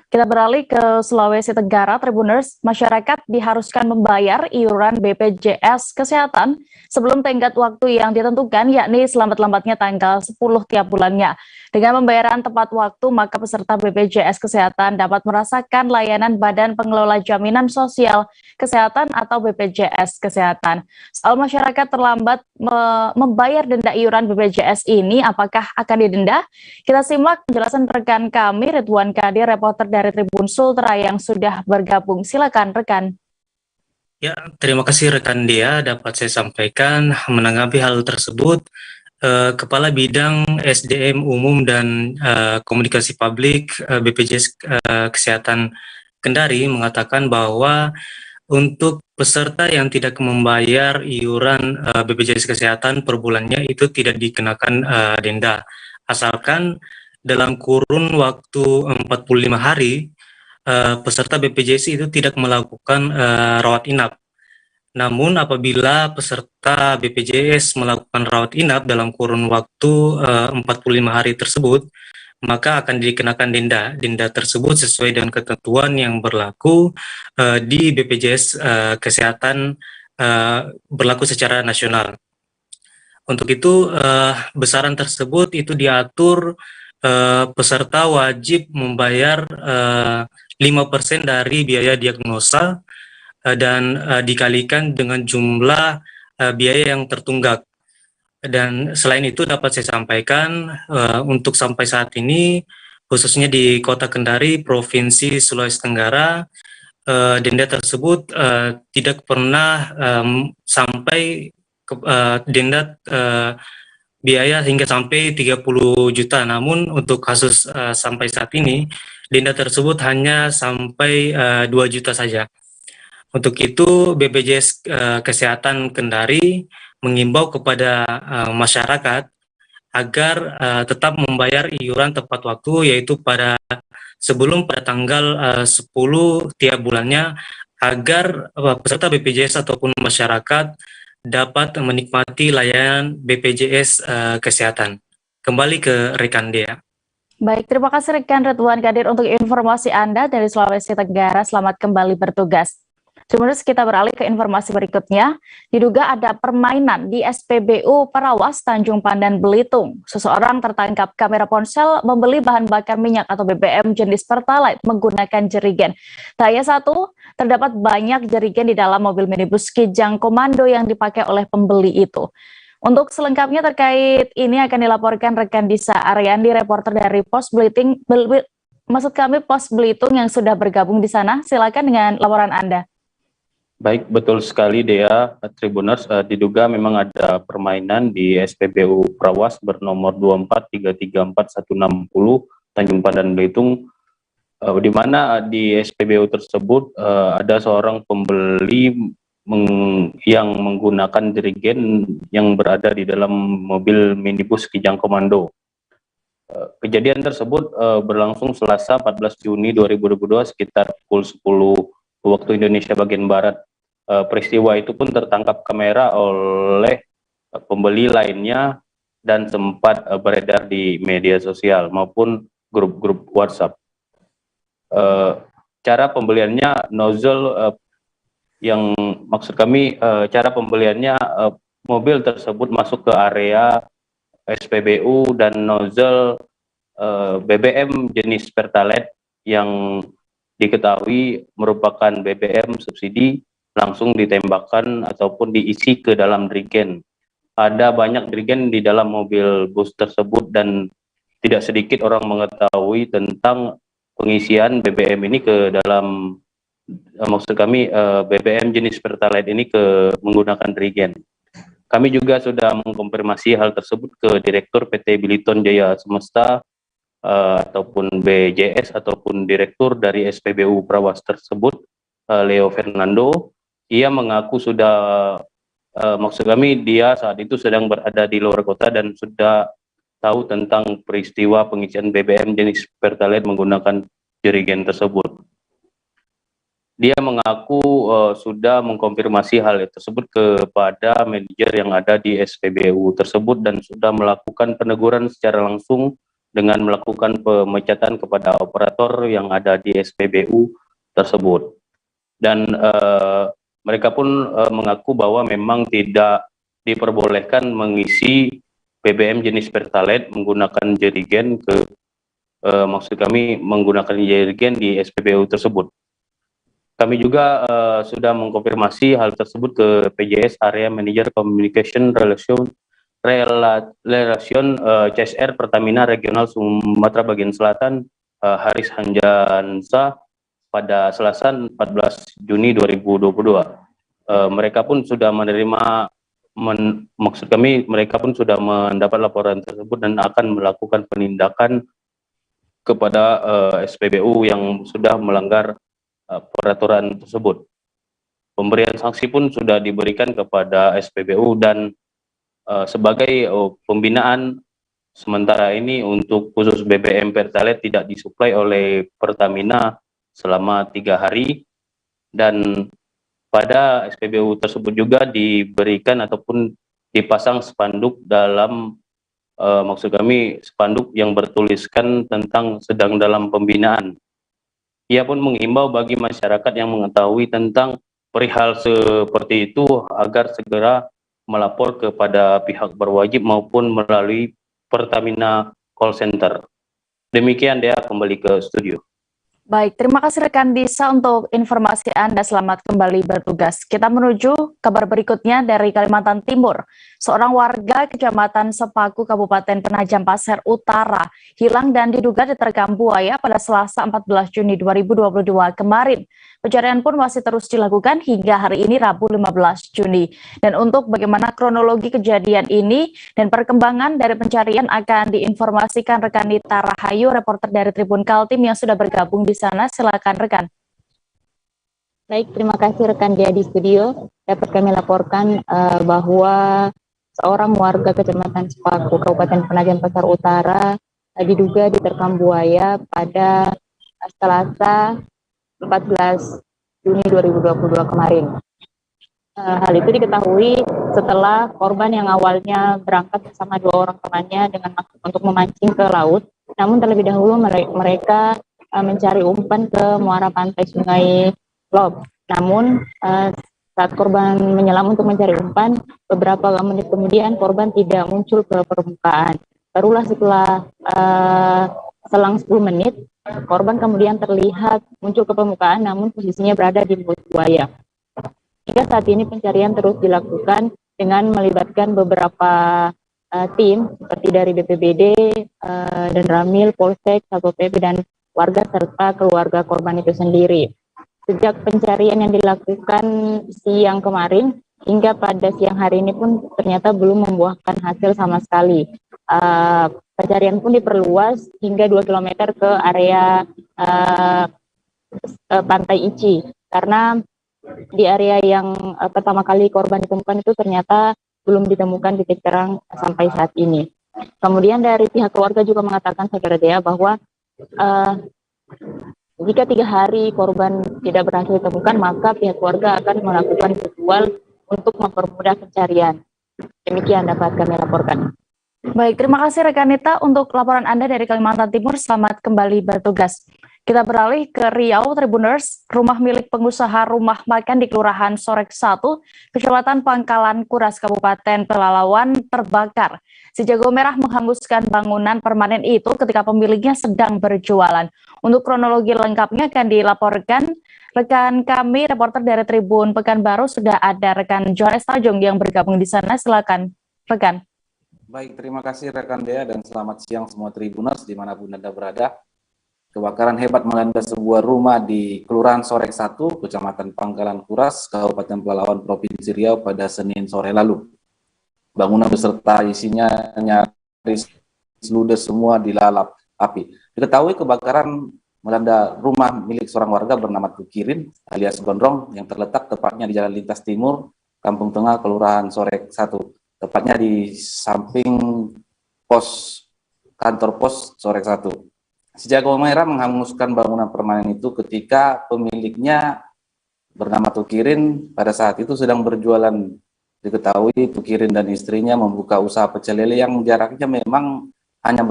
Kita beralih ke Sulawesi Tenggara. Tribuners, masyarakat diharuskan membayar iuran BPJS Kesehatan sebelum tenggat waktu yang ditentukan, yakni selambat-lambatnya tanggal 10 tiap bulannya. Dengan pembayaran tepat waktu, maka peserta BPJS Kesehatan dapat merasakan layanan Badan Pengelola Jaminan Sosial Kesehatan atau BPJS Kesehatan. Soal masyarakat terlambat membayar denda iuran BPJS ini, apakah akan didenda? Kita simak penjelasan rekan kami, Ridwan Kadir, reporter dari Tribun Sultra yang sudah bergabung. Silakan rekan.
Ya, terima kasih rekan Dea. Dapat saya sampaikan menanggapi hal tersebut. Kepala Bidang SDM Umum dan Komunikasi Publik BPJS Kesehatan Kendari mengatakan bahwa untuk peserta yang tidak membayar iuran BPJS Kesehatan per bulannya itu tidak dikenakan denda, asalkan dalam kurun waktu 45 hari peserta BPJS itu tidak melakukan rawat inap. Namun apabila peserta BPJS melakukan rawat inap dalam kurun waktu 45 hari tersebut, maka akan dikenakan denda. Denda tersebut sesuai dengan ketentuan yang berlaku di BPJS Kesehatan berlaku secara nasional. Untuk itu besaran tersebut itu diatur peserta wajib membayar 5% dari biaya diagnosa dan dikalikan dengan jumlah biaya yang tertunggak. Dan selain itu dapat saya sampaikan untuk sampai saat ini khususnya di Kota Kendari, Provinsi Sulawesi Tenggara, denda tersebut tidak pernah sampai denda biaya hingga sampai 30 juta. Namun untuk kasus sampai saat ini denda tersebut hanya sampai 2 juta saja. Untuk itu BPJS Kesehatan Kendari mengimbau kepada masyarakat agar tetap membayar iuran tepat waktu, yaitu pada tanggal 10 tiap bulannya, agar peserta BPJS ataupun masyarakat dapat menikmati layanan BPJS Kesehatan. Kembali ke rekan Dea.
Baik, terima kasih rekan Ridwan Kadir untuk informasi Anda dari Sulawesi Tenggara. Selamat kembali bertugas. Terus kita beralih ke informasi berikutnya. Diduga ada permainan di SPBU Parawas Tanjung Pandan Belitung. Seseorang tertangkap kamera ponsel membeli bahan bakar minyak atau BBM jenis Pertalite menggunakan jerigen. Tak hanya satu, terdapat banyak jerigen di dalam mobil minibus Kijang Komando yang dipakai oleh pembeli itu. Untuk selengkapnya terkait ini akan dilaporkan rekan Disa Aryandi, reporter dari Pos Belitung, Pos Belitung yang sudah bergabung di sana. Silakan dengan laporan Anda.
Baik, betul sekali Dea, Tribuners, diduga memang ada permainan di SPBU Prawas bernomor 243346160 Tanjung Pandan Belitung, di mana di SPBU tersebut ada seorang pembeli yang menggunakan jerigen yang berada di dalam mobil minibus Kijang Komando. Kejadian tersebut berlangsung Selasa 14 Juni 2022 sekitar pukul 10 waktu Indonesia bagian Barat. Peristiwa itu pun tertangkap kamera oleh pembeli lainnya dan sempat beredar di media sosial maupun grup-grup WhatsApp. Cara pembeliannya nozzle yang maksud kami cara pembeliannya mobil tersebut masuk ke area SPBU dan nozzle BBM jenis Pertalite yang diketahui merupakan BBM subsidi langsung ditembakkan ataupun diisi ke dalam jerigen. Ada banyak jerigen di dalam mobil bus tersebut dan tidak sedikit orang mengetahui tentang pengisian BBM ini ke dalam maksud kami BBM jenis Pertalite ini menggunakan jerigen. Kami juga sudah mengkonfirmasi hal tersebut ke Direktur PT Biliton Jaya Semesta ataupun BJS ataupun direktur dari SPBU Prawas tersebut, Leo Fernando. Ia mengaku sudah maksud kami dia saat itu sedang berada di luar kota dan sudah tahu tentang peristiwa pengisian BBM jenis Pertalite menggunakan jerigen tersebut. Dia mengaku sudah mengkonfirmasi hal tersebut kepada manajer yang ada di SPBU tersebut dan sudah melakukan peneguran secara langsung dengan melakukan pemecatan kepada operator yang ada di SPBU tersebut. Dan mereka pun mengaku bahwa memang tidak diperbolehkan mengisi BBM jenis Pertalite menggunakan jerigen maksud kami menggunakan jerigen di SPBU tersebut. Kami juga sudah mengkonfirmasi hal tersebut ke PJS Area Manager Communication Relation CSR Pertamina Regional Sumatera Bagian Selatan Haris Hanjansa pada Selasa 14 Juni 2022. Mereka pun sudah menerima maksud kami mereka pun sudah mendapat laporan tersebut dan akan melakukan penindakan kepada SPBU yang sudah melanggar peraturan tersebut. Pemberian sanksi pun sudah diberikan kepada SPBU dan sebagai pembinaan sementara ini untuk khusus BBM Pertalite tidak disuplai oleh Pertamina selama 3 hari dan pada SPBU tersebut juga diberikan ataupun dipasang spanduk dalam maksud kami spanduk yang bertuliskan tentang sedang dalam pembinaan. Ia pun menghimbau bagi masyarakat yang mengetahui tentang perihal seperti itu agar segera melapor kepada pihak berwajib maupun melalui Pertamina Call Center. Demikian dia kembali ke studio.
Baik, terima kasih rekan Disa untuk informasi Anda. Selamat kembali bertugas. Kita menuju kabar berikutnya dari Kalimantan Timur. Seorang warga Kecamatan Sepaku, Kabupaten Penajam Pasir Utara, hilang dan diduga diterkam buaya pada Selasa 14 Juni 2022 kemarin. Pencarian pun masih terus dilakukan hingga hari ini Rabu 15 Juni. Dan untuk bagaimana kronologi kejadian ini dan perkembangan dari pencarian akan diinformasikan rekan Nita Rahayu, reporter dari Tribun Kaltim yang sudah bergabung di sana. Silakan rekan.
Baik, terima kasih rekan dia di studio. Dapat kami laporkan bahwa seorang warga Kecamatan Sepaku, Kabupaten Penajam Pasir Utara diduga diterkam buaya pada Selasa 14 Juni 2022 kemarin. Hal itu diketahui setelah korban yang awalnya berangkat bersama 2 orang temannya dengan maksud untuk memancing ke laut, namun terlebih dahulu mereka mencari umpan ke muara pantai Sungai Lob. Namun saat korban menyelam untuk mencari umpan, beberapa menit kemudian korban tidak muncul ke permukaan. Barulah setelah selang 10 menit, korban kemudian terlihat muncul ke permukaan, namun posisinya berada di mulut buaya. Hingga saat ini pencarian terus dilakukan dengan melibatkan beberapa tim seperti dari BPBD dan Ramil, Polsek, Satpol PP dan warga serta keluarga korban itu sendiri. Sejak pencarian yang dilakukan siang kemarin hingga pada siang hari ini pun ternyata belum membuahkan hasil sama sekali. Pencarian pun diperluas hingga 2 km ke area Pantai Ici, karena di area yang pertama kali korban ditemukan itu ternyata belum ditemukan titik terang sampai saat ini. Kemudian dari pihak keluarga juga mengatakan, saya kira dia, bahwa jika 3 hari korban tidak berhasil ditemukan, maka pihak keluarga akan melakukan ritual untuk mempermudah pencarian. Demikian dapat kami laporkan.
Baik, terima kasih rekan Nita untuk laporan Anda dari Kalimantan Timur. Selamat kembali bertugas. Kita beralih ke Riau, Tribuners. Rumah milik pengusaha rumah makan di Kelurahan Sorek 1, Kecamatan Pangkalan Kuras, Kabupaten Pelalawan terbakar. Si jago merah menghanguskan bangunan permanen itu ketika pemiliknya sedang berjualan. Untuk kronologi lengkapnya akan dilaporkan rekan kami, reporter dari Tribun Pekanbaru. Sudah ada rekan Johannes Tajung yang bergabung di sana. Silakan, rekan.
Baik, terima kasih rekan Dea dan selamat siang semua Tribuners dimanapun Anda berada. Kebakaran hebat melanda sebuah rumah di Kelurahan Sorek 1, Kecamatan Pangkalan Kuras, Kabupaten Pelalawan, Provinsi Riau pada Senin sore lalu. Bangunan beserta isinya nyaris ludes semua dilalap api. Diketahui kebakaran melanda rumah milik seorang warga bernama Tukirin alias Gondrong yang terletak tepatnya di Jalan Lintas Timur, Kampung Tengah, Kelurahan Sorek 1. Tepatnya di samping kantor pos Sorek 1. Si jago merah menghanguskan bangunan permanen itu ketika pemiliknya bernama Tukirin pada saat itu sedang berjualan. Diketahui Tukirin dan istrinya membuka usaha pecel lele yang jaraknya memang hanya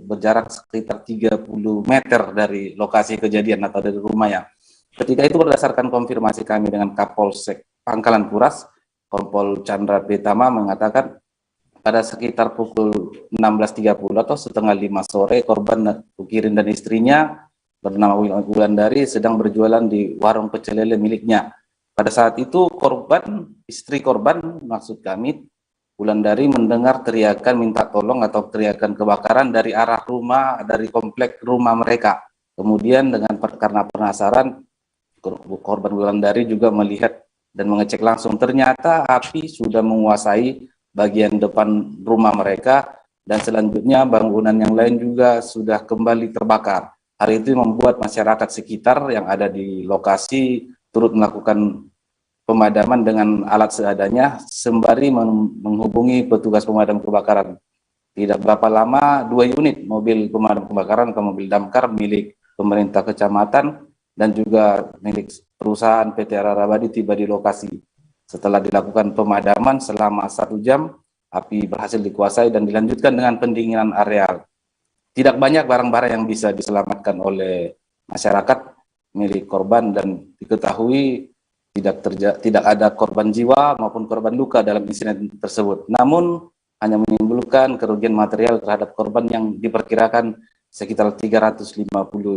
berjarak sekitar 30 meter dari lokasi kejadian atau dari rumahnya. Ketika itu berdasarkan konfirmasi kami dengan Kapolsek Pangkalan Kuras, Kompol Chandra Petama mengatakan pada sekitar pukul 16.30 atau setengah 5 sore, korban Tukirin dan istrinya bernama Wulandari sedang berjualan di warung pecel lele miliknya. Pada saat itu istri korban, maksud kami, Wulandari mendengar teriakan minta tolong atau teriakan kebakaran dari arah rumah, dari komplek rumah mereka. Kemudian karena penasaran, korban Wulandari juga melihat dan mengecek langsung, ternyata api sudah menguasai bagian depan rumah mereka dan selanjutnya bangunan yang lain juga sudah kembali terbakar. Hal itu membuat masyarakat sekitar yang ada di lokasi turut melakukan pemadaman dengan alat seadanya sembari menghubungi petugas pemadam kebakaran. Tidak berapa lama 2 unit mobil pemadam kebakaran atau mobil damkar milik pemerintah kecamatan dan juga milik perusahaan PT Ararabadi tiba di lokasi. Setelah dilakukan pemadaman selama 1 jam, api berhasil dikuasai dan dilanjutkan dengan pendinginan areal. Tidak banyak barang-barang yang bisa diselamatkan oleh masyarakat milik korban dan diketahui tidak ada korban jiwa maupun korban luka dalam insiden tersebut. Namun hanya menimbulkan kerugian material terhadap korban yang diperkirakan sekitar 350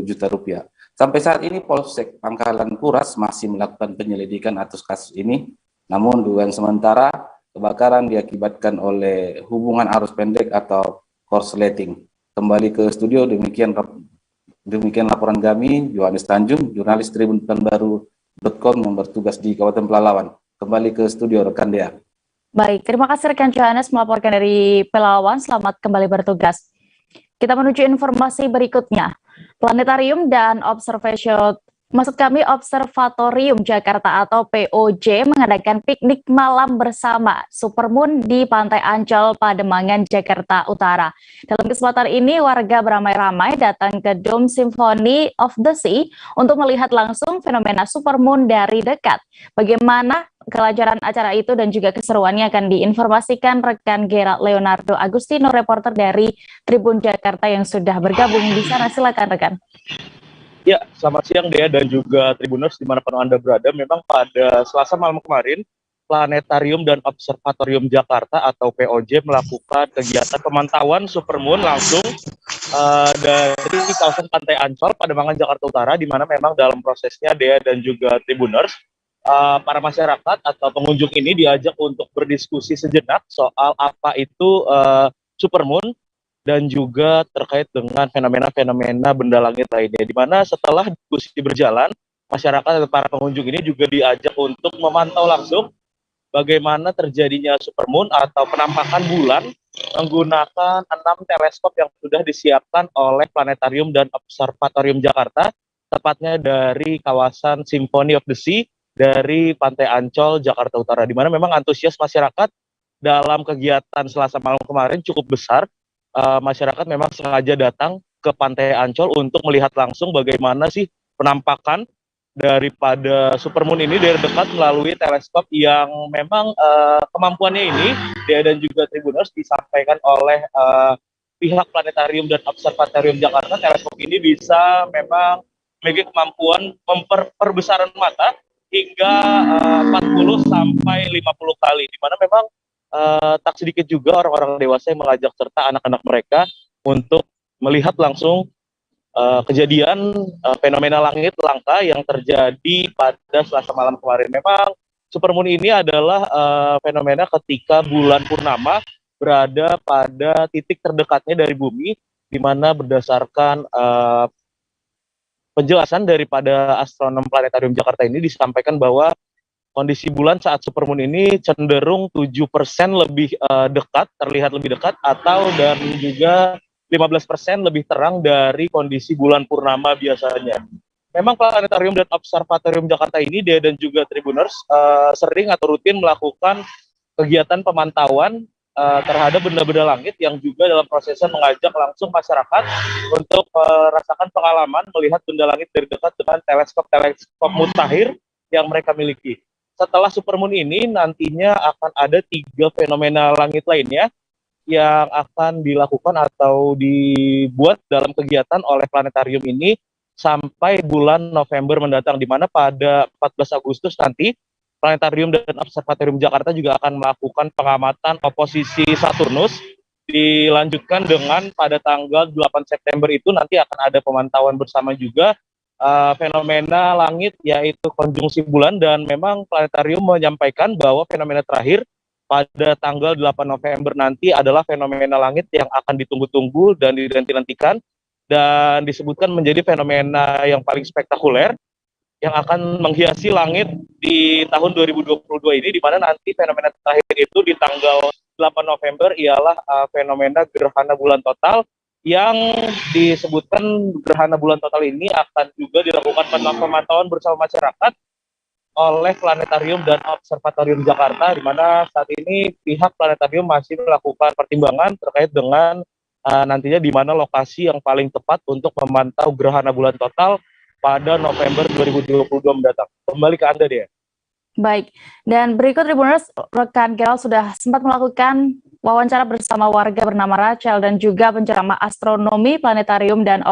juta rupiah. Sampai saat ini Polsek Pangkalan Kuras masih melakukan penyelidikan atas kasus ini. Namun dugaan sementara kebakaran diakibatkan oleh hubungan arus pendek atau korsleting. Kembali ke studio, demikian laporan kami, Yohanes Tanjung, jurnalis Tribun Pekanbaru.com yang bertugas di Kabupaten Pelalawan. Kembali ke studio rekan Dea.
Baik, terima kasih rekan Yohanes melaporkan dari Pelalawan. Selamat kembali bertugas. Kita menuju informasi berikutnya. Planetarium dan Observatorium Jakarta atau POJ mengadakan piknik malam bersama Supermoon di Pantai Ancol, Pademangan, Jakarta Utara. Dalam kesempatan ini, warga beramai-ramai datang ke Dome Symphony of the Sea untuk melihat langsung fenomena Supermoon dari dekat. Bagaimana kelancaran acara itu dan juga keseruannya akan diinformasikan rekan Gerald Leonardo Agustino, reporter dari Tribun Jakarta yang sudah bergabung di sana. Silakan rekan.
Ya, selamat siang Dea dan juga Tribuners dimanapun Anda berada. Memang pada Selasa malam kemarin, Planetarium dan Observatorium Jakarta atau POJ melakukan kegiatan pemantauan Supermoon langsung dari kawasan Pantai Ancol, Pademangan, Jakarta Utara, di mana memang dalam prosesnya Dea dan juga Tribuners, para masyarakat atau pengunjung ini diajak untuk berdiskusi sejenak soal apa itu Supermoon, dan juga terkait dengan fenomena-fenomena benda langit lainnya. Di mana setelah diskusi berjalan, masyarakat atau para pengunjung ini juga diajak untuk memantau langsung bagaimana terjadinya Supermoon atau penampakan bulan menggunakan 6 teleskop yang sudah disiapkan oleh Planetarium dan Observatorium Jakarta, tepatnya dari kawasan Symphony of the Sea dari Pantai Ancol, Jakarta Utara. Di mana memang antusias masyarakat dalam kegiatan Selasa malam kemarin cukup besar. Masyarakat memang sengaja datang ke Pantai Ancol untuk melihat langsung bagaimana sih penampakan daripada Supermoon ini dari dekat melalui teleskop yang memang kemampuannya ini, Dea dan juga Tribuners, disampaikan oleh pihak Planetarium dan Observatorium Jakarta. Teleskop ini bisa memang memiliki kemampuan memperbesaran mata hingga 40 sampai 50 kali, di mana memang tak sedikit juga orang-orang dewasa yang mengajak serta anak-anak mereka untuk melihat langsung kejadian fenomena langit langka yang terjadi pada Selasa malam kemarin. Memang Supermoon ini adalah fenomena ketika bulan purnama berada pada titik terdekatnya dari bumi, di mana berdasarkan penjelasan daripada astronom Planetarium Jakarta ini disampaikan bahwa kondisi bulan saat Supermoon ini cenderung 7% lebih dekat, terlihat lebih dekat, atau dan juga 15% lebih terang dari kondisi bulan purnama biasanya. Memang Planetarium dan Observatorium Jakarta ini, Dea dan juga Tribuners, sering atau rutin melakukan kegiatan pemantauan terhadap benda-benda langit yang juga dalam prosesnya mengajak langsung masyarakat untuk merasakan pengalaman melihat benda langit dari dekat dengan teleskop mutakhir yang mereka miliki. Setelah Supermoon ini nantinya akan ada 3 fenomena langit lainnya yang akan dilakukan atau dibuat dalam kegiatan oleh Planetarium ini sampai bulan November mendatang, di mana pada 14 Agustus nanti Planetarium dan Observatorium Jakarta juga akan melakukan pengamatan oposisi Saturnus. Dilanjutkan dengan pada tanggal 8 September itu nanti akan ada pemantauan bersama juga fenomena langit yaitu konjungsi bulan, dan memang Planetarium menyampaikan bahwa fenomena terakhir pada tanggal 8 November nanti adalah fenomena langit yang akan ditunggu-tunggu dan dinanti-nantikan dan disebutkan menjadi fenomena yang paling spektakuler yang akan menghiasi langit di tahun 2022 ini, di mana nanti fenomena terakhir itu di tanggal 8 November ialah fenomena gerhana bulan total, yang disebutkan gerhana bulan total ini akan juga dilakukan pemantauan bersama masyarakat oleh Planetarium dan Observatorium Jakarta, di mana saat ini pihak Planetarium masih melakukan pertimbangan terkait dengan nantinya di mana lokasi yang paling tepat untuk memantau gerhana bulan total pada November 2022 mendatang. Kembali ke Anda, Dea.
Baik, dan berikut Tribuners, rekan Gerald sudah sempat melakukan wawancara bersama warga bernama Rachel dan juga penceramah astronomi, planetarium, dan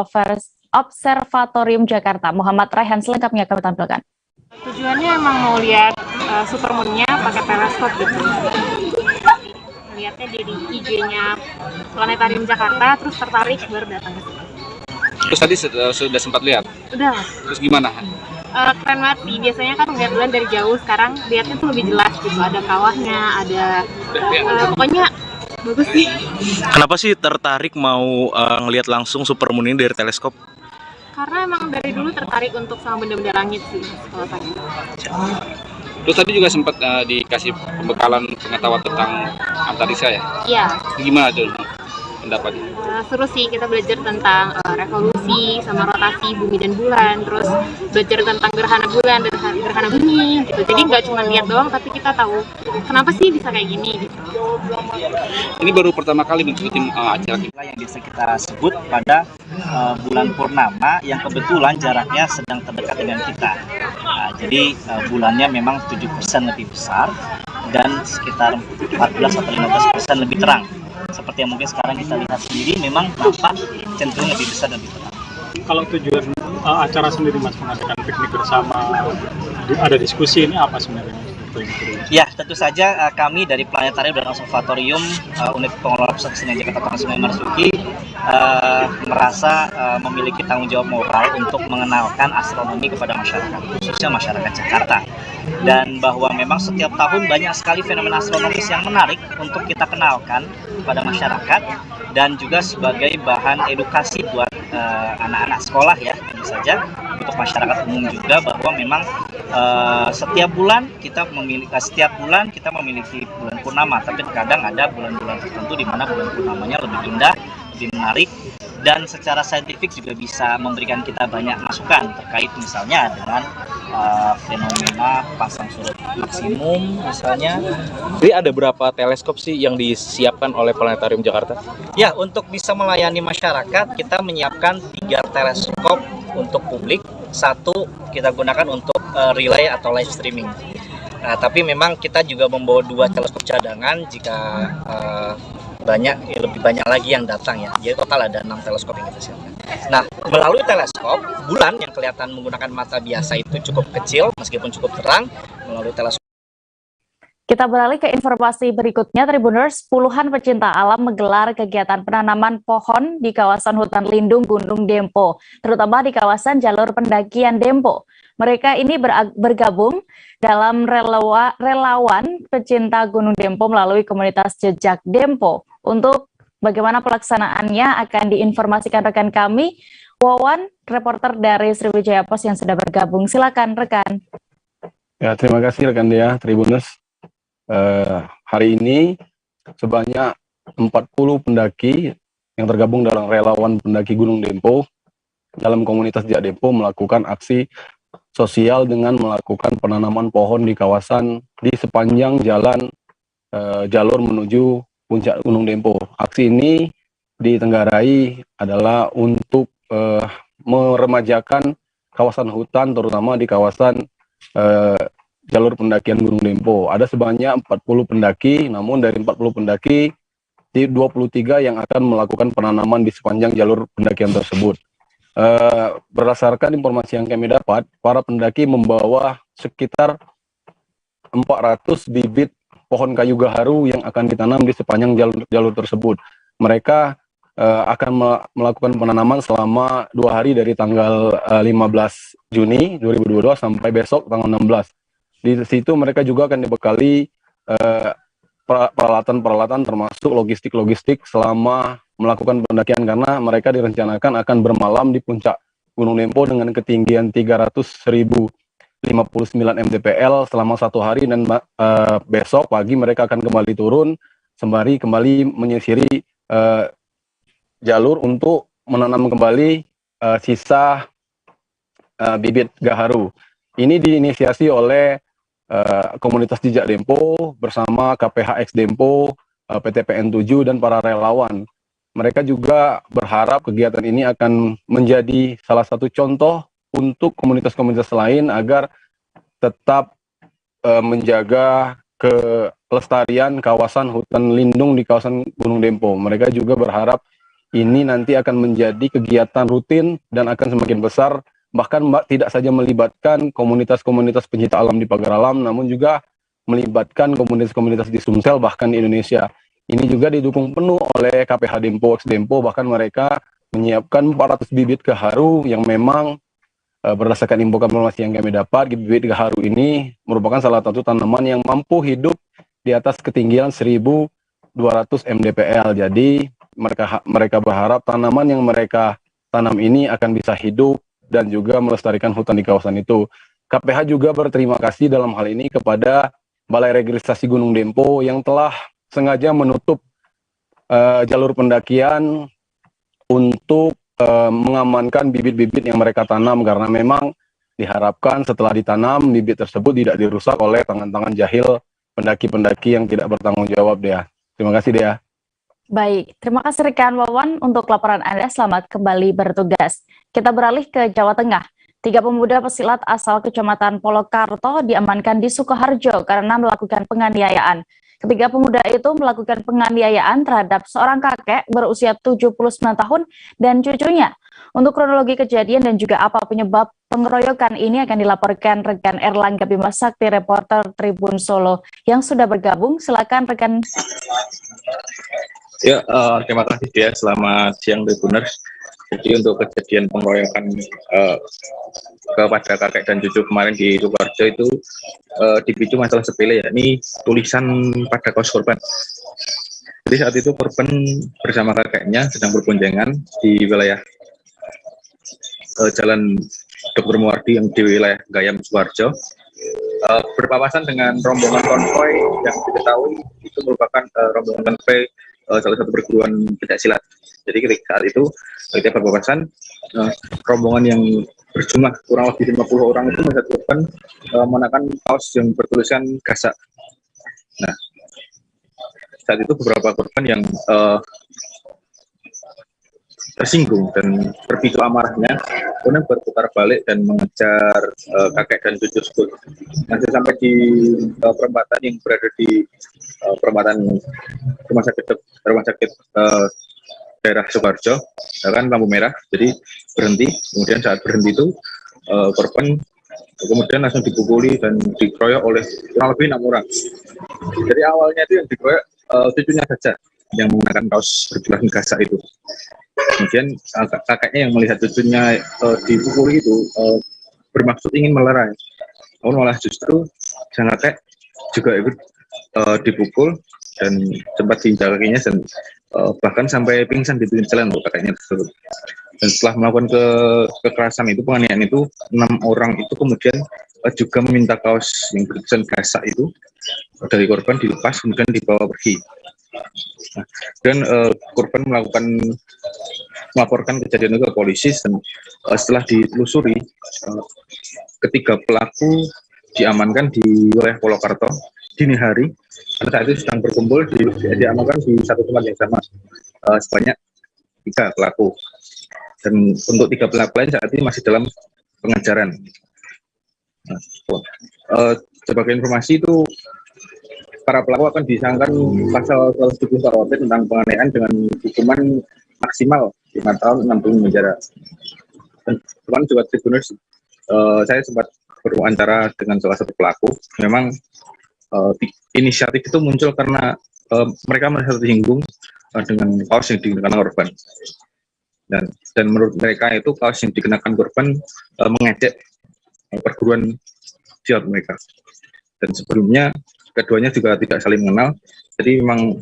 observatorium Jakarta, Muhammad Raihan. Selengkapnya kami tampilkan.
Tujuannya emang mau lihat supermoon-nya pakai teleskop gitu. Lihatnya dari IG-nya Planetarium Jakarta, terus tertarik baru datang ke sini.
Terus tadi sudah sempat lihat?
Udah.
Terus gimana?
Keren banget sih, biasanya kan ngeliat bulan dari jauh, sekarang lihatnya tuh lebih jelas gitu, ada kawahnya, ada pokoknya bagus sih.
Kenapa sih tertarik mau ngelihat langsung supermoon ini dari teleskop?
Karena emang dari dulu tertarik untuk sama benda-benda langit sih kalau saya.
Terus tadi juga sempat dikasih pembekalan pengetahuan tentang antariksa ya?
Iya.
Gimana tuh pendapatnya?
Seru sih, kita belajar tentang revolusi sama rotasi bumi dan bulan, terus belajar tentang gerhana bulan dan gerhana bumi gitu. Jadi nggak cuma lihat doang, tapi kita tahu kenapa sih bisa kayak gini gitu.
Ini baru pertama kali mengikuti acara
yang biasa kita sebut pada bulan purnama yang kebetulan jaraknya sedang terdekat dengan kita. Jadi bulannya memang 7% lebih besar dan sekitar 14 atau 15% lebih terang. Seperti yang mungkin sekarang kita lihat sendiri, memang nampak cenderung lebih besar dan lebih terang.
Kalau tujuan acara sendiri Mas, mengadakan piknik bersama, ada diskusi, ini apa sebenarnya?
Ya, tentu saja kami dari Planetarium dan Observatorium Unit Pengelola Pusat Kesenian Jakarta Tanggal 9 Marzuki merasa memiliki tanggung jawab moral untuk mengenalkan astronomi kepada masyarakat, khususnya masyarakat Jakarta. Dan bahwa memang setiap tahun banyak sekali fenomena astronomis yang menarik untuk kita kenalkan kepada masyarakat dan juga sebagai bahan edukasi buat anak-anak sekolah ya, tentu saja untuk masyarakat umum juga, bahwa memang setiap bulan kita memiliki bulan purnama, tapi kadang ada bulan-bulan tertentu di mana bulan purnamanya lebih indah, lebih menarik, dan secara saintifik juga bisa memberikan kita banyak masukan terkait misalnya dengan fenomena pasang surut maksimum misalnya.
Jadi ada berapa teleskop sih yang disiapkan oleh Planetarium Jakarta?
Ya, untuk bisa melayani masyarakat kita menyiapkan 3 teleskop untuk publik, 1 kita gunakan untuk relay atau live streaming. Tapi memang kita juga membawa 2 teleskop cadangan jika lebih banyak lagi yang datang ya. Jadi total ada 6 teleskop yang kita siapkan. Nah, melalui teleskop, bulan yang kelihatan menggunakan mata biasa itu cukup kecil meskipun cukup terang. Melalui teleskop
Kita beralih ke informasi berikutnya, Tribuners. Puluhan pecinta alam menggelar kegiatan penanaman pohon di kawasan hutan lindung Gunung Dempo, terutama di kawasan jalur pendakian Dempo. Mereka ini bergabung dalam relawan pecinta Gunung Dempo melalui komunitas Jejak Dempo. Untuk bagaimana pelaksanaannya akan diinformasikan rekan kami, Wawan, reporter dari Sriwijaya Post yang sudah bergabung. Silakan rekan.
Ya, terima kasih rekan Dea, Tribuners. Hari ini sebanyak 40 pendaki yang tergabung dalam relawan pendaki Gunung Dempo dalam komunitas Jejak Dempo melakukan aksi sosial dengan melakukan penanaman pohon di kawasan di sepanjang jalan jalur menuju puncak Gunung Dempo. Aksi ini ditenggarai adalah untuk meremajakan kawasan hutan, terutama di kawasan jalur pendakian Gunung Dempo. Ada sebanyak 40 pendaki, namun dari 40 pendaki, 23 yang akan melakukan penanaman di sepanjang jalur pendakian tersebut. Berdasarkan informasi yang kami dapat, para pendaki membawa sekitar 400 bibit pohon kayu gaharu yang akan ditanam di sepanjang jalur tersebut. Mereka akan melakukan penanaman selama 2 hari dari tanggal 15 Juni 2022 sampai besok tanggal 16. Di situ mereka juga akan dibekali peralatan-peralatan termasuk logistik-logistik selama melakukan pendakian, karena mereka direncanakan akan bermalam di puncak Gunung Dempo dengan ketinggian 300.059 mdpl selama 1 hari, dan besok pagi mereka akan kembali turun sembari kembali menyisiri jalur untuk menanam kembali sisa bibit gaharu. Ini diinisiasi oleh komunitas Jejak Dempo bersama KPHX Dempo, PT PN7 dan para relawan. Mereka juga berharap kegiatan ini akan menjadi salah satu contoh untuk komunitas-komunitas lain agar tetap menjaga kelestarian kawasan hutan lindung di kawasan Gunung Dempo. Mereka juga berharap ini nanti akan menjadi kegiatan rutin dan akan semakin besar, bahkan tidak saja melibatkan komunitas-komunitas pencinta alam di Pagar Alam, namun juga melibatkan komunitas-komunitas di Sumsel bahkan di Indonesia. Ini juga didukung penuh oleh KPH Dempo, Dempo, bahkan mereka menyiapkan 400 bibit gaharu yang memang berdasarkan informasi yang kami dapat, bibit gaharu ini merupakan salah satu tanaman yang mampu hidup di atas ketinggian 1.200 mdpl. Jadi mereka berharap tanaman yang mereka tanam ini akan bisa hidup dan juga melestarikan hutan di kawasan itu. KPH juga berterima kasih dalam hal ini kepada Balai Registrasi Gunung Dempo yang telah sengaja menutup jalur pendakian untuk mengamankan bibit-bibit yang mereka tanam, karena memang diharapkan setelah ditanam bibit tersebut tidak dirusak oleh tangan-tangan jahil pendaki-pendaki yang tidak bertanggung jawab, Dea. Terima kasih, Dea.
Baik, terima kasih rekan Wawan untuk laporan Anda. Selamat kembali bertugas. Kita beralih ke Jawa Tengah. 3 pemuda pesilat asal Kecamatan Polokarto diamankan di Sukoharjo karena melakukan penganiayaan. Ketiga pemuda itu melakukan penganiayaan terhadap seorang kakek berusia 79 tahun dan cucunya. Untuk kronologi kejadian dan juga apa penyebab pengeroyokan ini akan dilaporkan rekan Erlangga Bima Sakti, reporter Tribun Solo yang sudah bergabung. Silakan rekan.
Ya, terima kasih dia. Selamat siang Tribuners. Jadi untuk kejadian pengeroyokan kepada kakek dan cucu kemarin di Sukoharjo itu dipicu masalah sepele, yakni tulisan pada kaos korban. Jadi saat itu korban bersama kakeknya sedang berboncengan di wilayah Jalan Dr. Muwardi yang di wilayah Gayam Sukoharjo, berpapasan dengan rombongan konvoy yang diketahui itu merupakan rombongan konvoy salah satu perguruan pencaksilat. Jadi ketika saat itu ketika berpapasan, rombongan yang berjumlah kurang lebih 50 orang itu melihat korban mengenakan kaos yang bertuliskan gasak. Nah, saat itu beberapa korban yang tersinggung dan berpicu amarahnya, kemudian berputar balik dan mengejar kakek dan cucu tersebut. Masih sampai di perempatan yang berada di perempatan rumah sakit daerah Sukoharjo, kan lampu merah, jadi berhenti. Kemudian saat berhenti itu korban kemudian langsung dipukuli dan dikeroyok oleh kurang lebih 6 orang. Jadi awalnya itu yang dikeroyok cucunya saja yang menggunakan kaos bertuliskan gasak itu. Kemudian kakeknya yang melihat cucunya dipukuli itu bermaksud ingin melerai, namun malah justru sang kakek juga ikut dipukul dan sempat diinjak kakinya dan bahkan sampai pingsan di pinggir jalan kakeknya tersebut. Dan setelah melakukan kekerasan itu, penganiayaan itu, 6 orang itu kemudian juga meminta kaos yang bertuliskan gasak itu dari korban dilepas kemudian dibawa pergi. Nah, dan korban melaporkan kejadian itu ke polisi dan setelah ditelusuri ketiga pelaku diamankan di wilayah Polokarto dini hari. Saat itu sedang berkumpul diamankan di satu tempat yang sama sebanyak 3 pelaku. Dan untuk 3 pelaku lain saat ini masih dalam pengejaran. Nah, sebagai informasi itu para pelaku akan disangkakan pasal 170 KUHP tentang penganiayaan dengan hukuman maksimal 5 tahun 6 bulan penjara. Dan kemarin juga Tribuners, saya sempat berwawancara dengan salah satu pelaku. Memang inisiatif itu muncul karena mereka merasa tersinggung dengan kaos yang dikenakan korban. Dan menurut mereka itu kaos yang dikenakan korban mengejek perguruan silat mereka. Dan sebelumnya keduanya juga tidak saling mengenal, jadi memang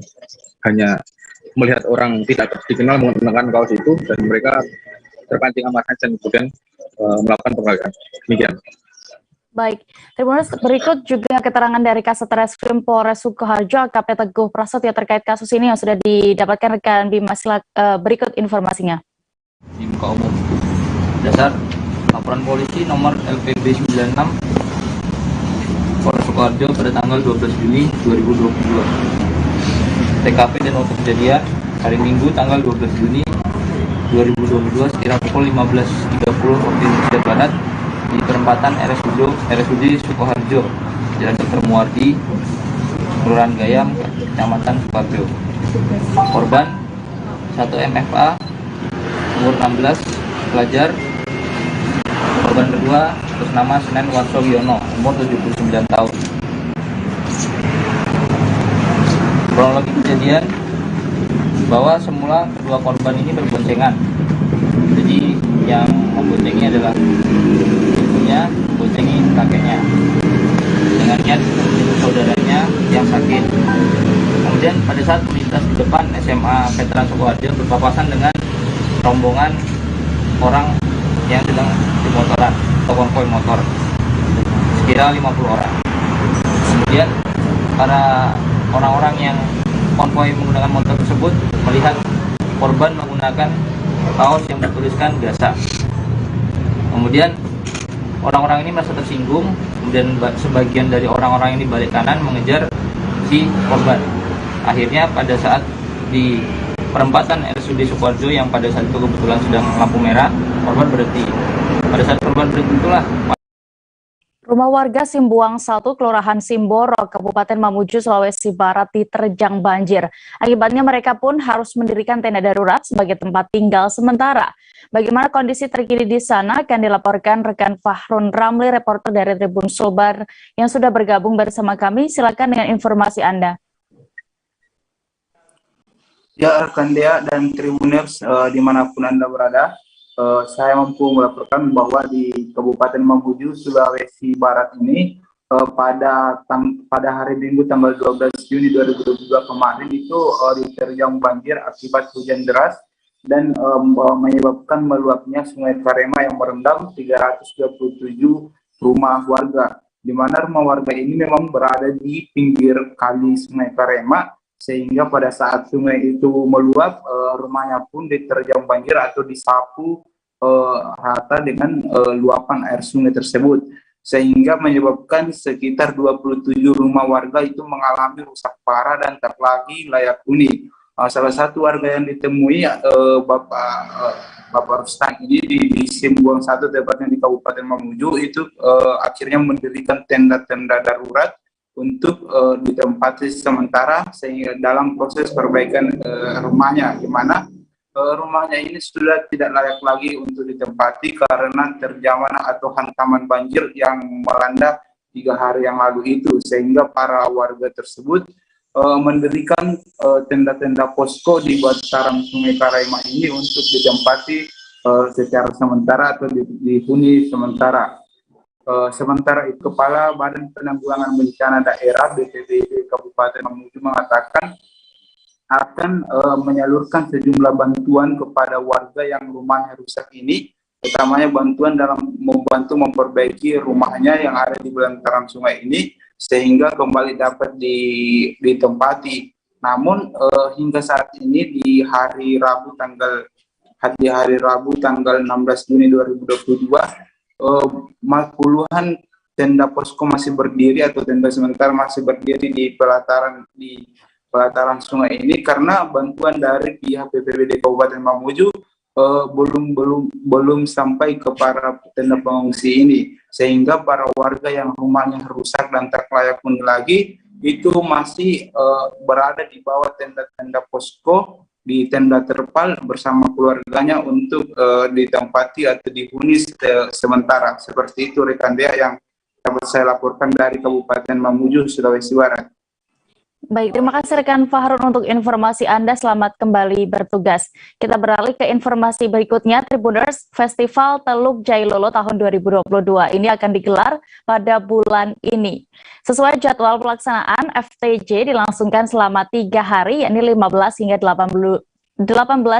hanya melihat orang tidak dikenal menggunakan kaos itu dan mereka terpancing amarah dan kemudian melakukan pengeroyokan. Demikian.
Baik, Tribuners, berikut juga keterangan dari Kasat Reskrim Polres Sukoharjo AKP Teguh Prasetyo terkait kasus ini yang sudah didapatkan rekan Bima. Berikut informasinya.
Di muka umum, dasar laporan polisi nomor LPB 96 Polres Sukoharjo pada tanggal 12 Juni 2022. TKP dan waktu kejadian hari Minggu tanggal 12 Juni 2022 sekira pukul 15.30 waktu Indonesia Barat di perempatan RSUD Sukoharjo, Jalan Dr. Muardi, Kelurahan Gayam, Kecamatan Sukoharjo. Korban 1 MFA, umur 16, pelajar. Korban kedua atas nama Senen Warso Wiono, umur 79 tahun. Kronologi kejadian bahwa semula kedua korban ini berboncengan. Jadi yang memboncengi adalah ibunya, memboncengi kakeknya dengan niat untuk saudaranya yang sakit. Kemudian pada saat melintas di depan SMA Veteran Sukoharjo berpapasan dengan rombongan orang yang sedang di motoran atau konvoi motor sekira 50 orang. Kemudian para orang-orang yang konvoi menggunakan motor tersebut melihat korban menggunakan kaos yang bertuliskan Gaza. Kemudian orang-orang ini merasa tersinggung, kemudian sebagian dari orang-orang ini balik kanan mengejar si korban. Akhirnya pada saat di perempatan RSUD Sukoharjo yang pada saat itu kebetulan sedang lampu merah, korban berhenti. Pada saat korban berhenti itulah
Rumah warga Simbuang 1, Kelurahan Simboro, Kabupaten Mamuju, Sulawesi Barat diterjang banjir. Akibatnya mereka pun harus mendirikan tenda darurat sebagai tempat tinggal sementara. Bagaimana kondisi terkini di sana akan dilaporkan rekan Fahrun Ramli, reporter dari Tribun Sulbar yang sudah bergabung bersama kami. Silakan dengan informasi Anda.
Ya, rekan Dea dan Tribuners dimanapun Anda berada. Saya mampu melaporkan bahwa di Kabupaten Mamuju, Sulawesi Barat ini pada hari Minggu tanggal 12 Juni 2022 kemarin itu diterjang banjir akibat hujan deras dan menyebabkan meluapnya Sungai Karema yang merendam 327 rumah warga, di mana rumah warga ini memang berada di pinggir kali Sungai Karema, sehingga pada saat sungai itu meluap, rumahnya pun diterjang banjir atau disapu rata dengan luapan air sungai tersebut, sehingga menyebabkan sekitar 27 rumah warga itu mengalami rusak parah dan tak lagi layak huni. Salah satu warga yang ditemui Bapak Rustan ini di Simbuang 1, tepatnya di Kabupaten Mamuju, itu akhirnya mendirikan tenda-tenda darurat untuk ditempati sementara sehingga dalam proses perbaikan rumahnya, di mana rumahnya ini sudah tidak layak lagi untuk ditempati karena terjangan atau hantaman banjir yang melanda 3 hari yang lalu itu, sehingga para warga tersebut mendirikan tenda-tenda posko di bantaran Sungai Karema ini untuk ditempati secara sementara atau dihuni sementara. Sementara itu, Kepala Badan Penanggulangan Bencana Daerah BPBD Kabupaten Mamuju mengatakan akan menyalurkan sejumlah bantuan kepada warga yang rumahnya rusak ini, utamanya bantuan dalam membantu memperbaiki rumahnya yang ada di bantaran sungai ini sehingga kembali dapat ditempati. Namun hingga saat ini di hari Rabu tanggal 16 Juni 2022 puluhan tenda posko masih berdiri atau tenda sementara masih berdiri di pelataran sungai ini karena bantuan dari pihak BPBD Kabupaten Mamuju belum sampai ke para tenda pengungsi ini, sehingga para warga yang rumahnya rusak dan tak layak huni lagi itu masih berada di bawah tenda-tenda posko di tenda terpal bersama keluarganya untuk ditempati atau dihuni sementara. Seperti itu rekan Dea yang dapat saya laporkan dari Kabupaten Mamuju, Sulawesi Barat.
Baik, terima kasih rekan Fahrun untuk informasi Anda. Selamat kembali bertugas. Kita beralih ke informasi berikutnya. Tribuners, Festival Teluk Jailolo tahun 2022 ini akan digelar pada bulan ini. Sesuai jadwal pelaksanaan, FTJ dilangsungkan selama 3 hari, yakni 15 hingga 18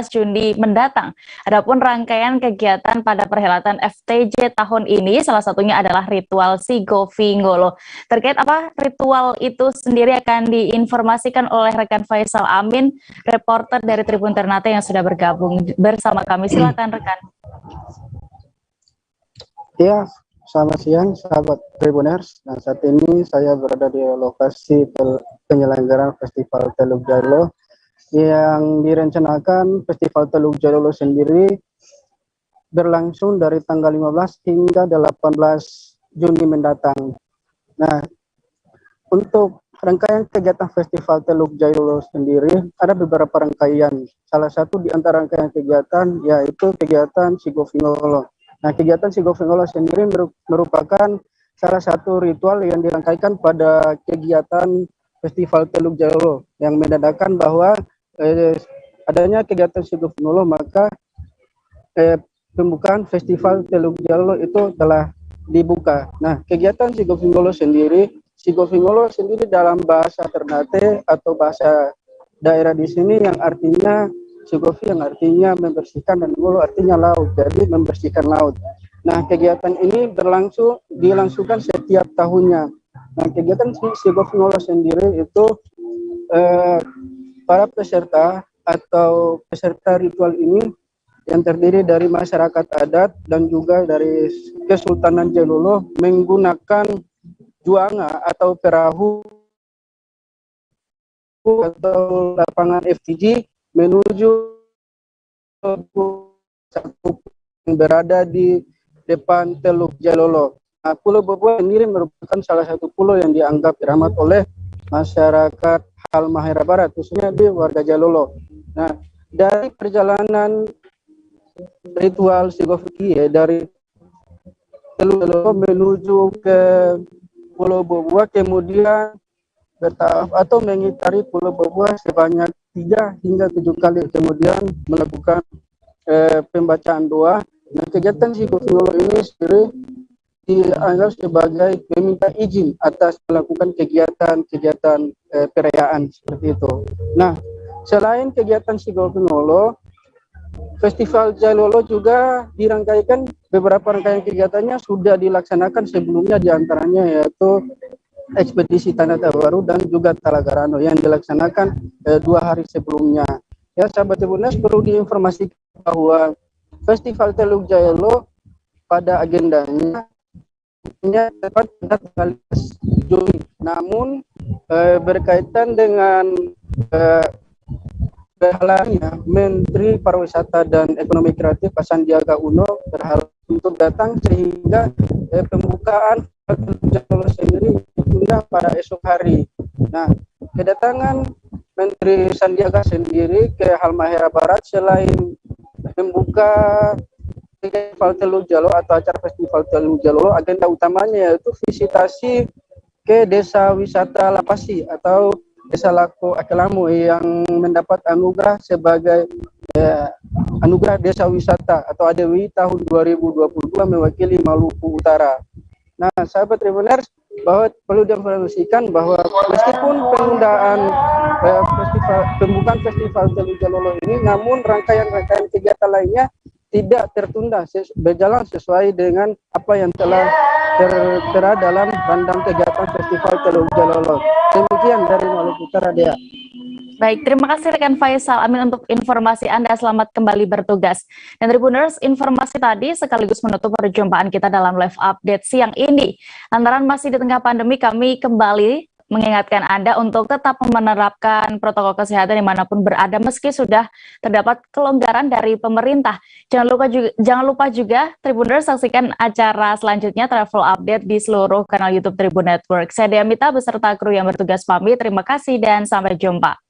Juni mendatang. Adapun rangkaian kegiatan pada perhelatan FTJ tahun ini salah satunya adalah ritual Sigo Finggolo. Terkait apa ritual itu sendiri akan diinformasikan oleh rekan Faisal Amin, reporter dari Tribun Ternate yang sudah bergabung bersama kami. Silakan rekan.
Ya, selamat siang sahabat Tribuners. Nah, saat ini saya berada di lokasi penyelenggaraan Festival Teluk Jailolo yang direncanakan Festival Teluk Jalolo sendiri berlangsung dari tanggal 15 hingga 18 Juni mendatang. Nah, untuk rangkaian kegiatan Festival Teluk Jalolo sendiri ada beberapa rangkaian. Salah satu di antara rangkaian kegiatan yaitu kegiatan Sigofingolo. Nah, kegiatan Sigofingolo sendiri merupakan salah satu ritual yang dirangkaikan pada kegiatan Festival Teluk Jalolo yang menandakan bahwa adanya kegiatan Sigofingolo, maka pembukaan Festival Teluk Jalolo itu telah dibuka. Nah, kegiatan Sigofingolo sendiri dalam bahasa Ternate atau bahasa daerah di sini yang artinya Sigofi yang artinya membersihkan dan Ngolo artinya laut, jadi membersihkan laut. Nah, kegiatan ini dilangsungkan setiap tahunnya. Nah, kegiatan Sigofingolo sendiri itu para peserta atau peserta ritual ini yang terdiri dari masyarakat adat dan juga dari Kesultanan Jalolo menggunakan juanga atau perahu atau lapangan FTG menuju satu yang berada di depan Teluk Jalolo. Nah, Pulau Boboa sendiri merupakan salah satu pulau yang dianggap keramat oleh masyarakat Halmahera Barat, khususnya di warga Jalolo. Nah, dari perjalanan ritual Sigofi dari Teluk Jalolo menuju ke Pulau Boboa, kemudian bertahap atau mengitari Pulau Boboa sebanyak 3 hingga 7 kali, kemudian melakukan pembacaan doa. Nah, kegiatan Sigofingolo ini sendiri dianggap sebagai meminta izin atas melakukan kegiatan perayaan seperti itu. Nah, selain kegiatan Sigofingolo, Festival Jalolo juga dirangkaikan, beberapa rangkaian kegiatannya sudah dilaksanakan sebelumnya, diantaranya yaitu ekspedisi Tanah Baru dan juga Talagarano yang dilaksanakan 2 hari sebelumnya. Ya, sahabat Tribuners, perlu diinformasikan bahwa Festival Teluk Jalolo pada agendanya tepat pada tanggal 15 Juni. Namun berkaitan dengan berhalangannya Menteri Pariwisata dan Ekonomi Kreatif Pak Sandiaga Uno berharap untuk datang sehingga pembukaan Teluk Jalolo sendiri ditunda pada esok hari. Nah, kedatangan Menteri Sandiaga sendiri ke Halmahera Barat selain membuka Festival Teluk Jalolo atau acara Festival Teluk Jalolo, agenda utamanya yaitu visitasi ke Desa Wisata Lapasi atau Desa Lako Akelamu yang mendapat anugerah sebagai anugerah Desa Wisata atau ADWI tahun 2022 mewakili Maluku Utara. Nah, sahabat Tribuners, bahwa perlu diinformasikan bahwa meskipun penundaan pembukaan Festival Teluk Jalolo ini, namun rangkaian-rangkaian kegiatan lainnya tidak tertunda, berjalan sesuai dengan apa yang telah tertera dalam rundown kegiatan Festival Teluk Jalolo. Demikian dari Maluku Utara, Dea.
Baik, terima kasih rekan Faisal Amin untuk informasi Anda. Selamat kembali bertugas. Dan Tribuners, informasi tadi sekaligus menutup perjumpaan kita dalam live update siang ini. Lantaran masih di tengah pandemi, kami kembali mengingatkan Anda untuk tetap menerapkan protokol kesehatan dimanapun berada meski sudah terdapat kelonggaran dari pemerintah. Jangan lupa juga Tribuners saksikan acara selanjutnya travel update di seluruh kanal YouTube Tribun Network. Saya Dea Mita beserta kru yang bertugas pamit. Terima kasih dan sampai jumpa.